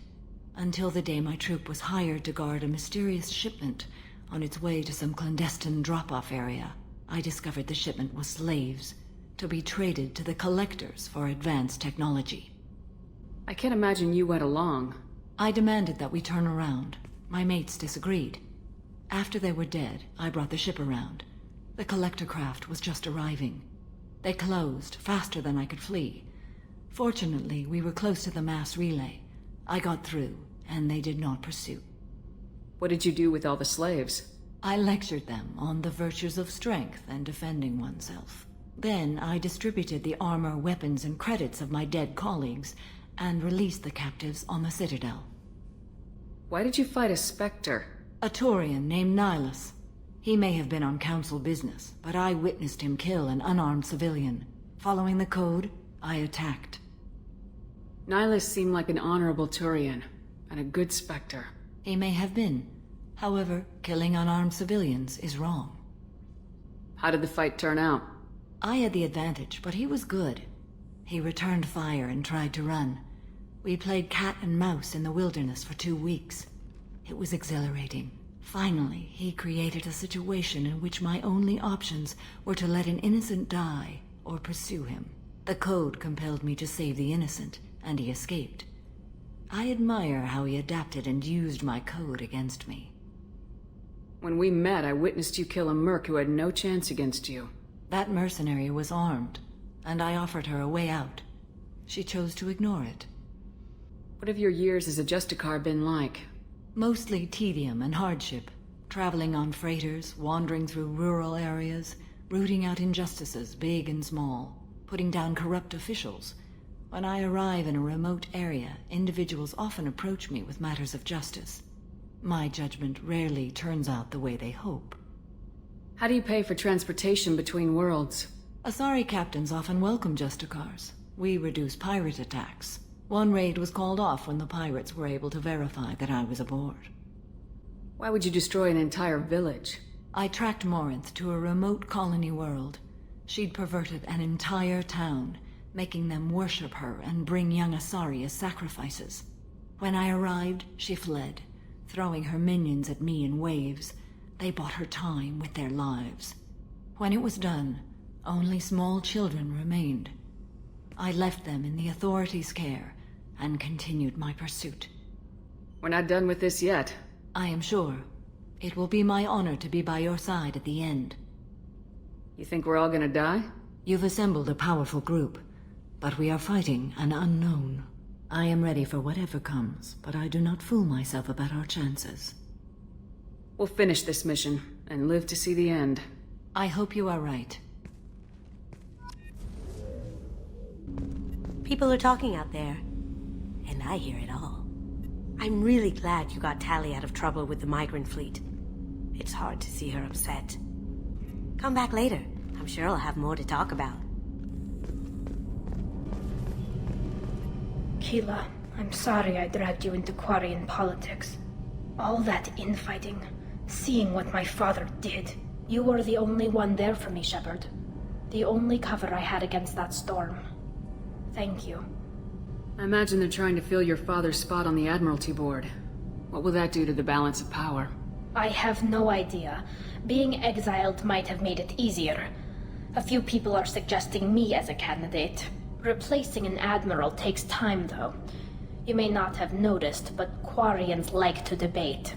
until the day my troop was hired to guard a mysterious shipment on its way to some clandestine drop-off area. I discovered the shipment was slaves, to be traded to the Collectors for advanced technology. I can't imagine you went along. I demanded that we turn around. My mates disagreed. After they were dead, I brought the ship around. The Collector craft was just arriving. They closed faster than I could flee. Fortunately, we were close to the mass relay. I got through, and they did not pursue. What did you do with all the slaves? I lectured them on the virtues of strength and defending oneself. Then I distributed the armor, weapons, and credits of my dead colleagues, and released the captives on the Citadel. Why did you fight a Spectre? A Turian named Nihilus. He may have been on Council business, but I witnessed him kill an unarmed civilian. Following the code, I attacked. Nihilus seemed like an honorable Turian, and a good Spectre. He may have been. However, killing unarmed civilians is wrong. How did the fight turn out? I had the advantage, but he was good. He returned fire and tried to run. We played cat and mouse in the wilderness for 2 weeks. It was exhilarating. Finally, he created a situation in which my only options were to let an innocent die or pursue him. The code compelled me to save the innocent, and he escaped. I admire how he adapted and used my code against me. When we met, I witnessed you kill a merc who had no chance against you. That mercenary was armed, and I offered her a way out. She chose to ignore it. What have your years as a Justicar been like? Mostly tedium and hardship. Traveling on freighters, wandering through rural areas, rooting out injustices, big and small, putting down corrupt officials. When I arrive in a remote area, individuals often approach me with matters of justice. My judgment rarely turns out the way they hope. How do you pay for transportation between worlds? Asari captains often welcome Justicars. We reduce pirate attacks. One raid was called off when the pirates were able to verify that I was aboard. Why would you destroy an entire village? I tracked Morinth to a remote colony world. She'd perverted an entire town, making them worship her and bring young Asari as sacrifices. When I arrived, she fled, throwing her minions at me in waves. They bought her time with their lives. When it was done, only small children remained. I left them in the authorities' care and continued my pursuit. We're not done with this yet. I am sure. It will be my honor to be by your side at the end. You think we're all gonna die? You've assembled a powerful group, but we are fighting an unknown. I am ready for whatever comes, but I do not fool myself about our chances. We'll finish this mission, and live to see the end. I hope you are right. People are talking out there, and I hear it all. I'm really glad you got Tali out of trouble with the migrant fleet. It's hard to see her upset. Come back later. I'm sure I'll have more to talk about. Keela, I'm sorry I dragged you into Quarian politics. All that infighting, seeing what my father did. You were the only one there for me, Shepard. The only cover I had against that storm. Thank you. I imagine they're trying to fill your father's spot on the Admiralty Board. What will that do to the balance of power? I have no idea. Being exiled might have made it easier. A few people are suggesting me as a candidate. Replacing an admiral takes time, though. You may not have noticed, but Quarians like to debate.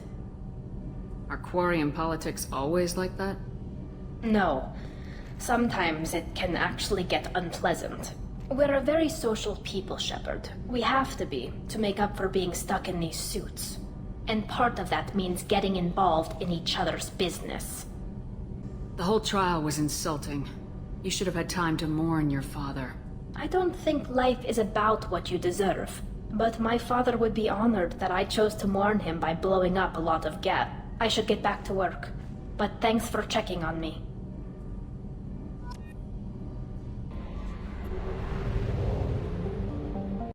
Are Quarian politics always like that? No. Sometimes it can actually get unpleasant. We're a very social people, Shepard. We have to be, to make up for being stuck in these suits. And part of that means getting involved in each other's business. The whole trial was insulting. You should have had time to mourn your father. I don't think life is about what you deserve. But my father would be honored that I chose to mourn him by blowing up a lot of Geth. I should get back to work. But thanks for checking on me.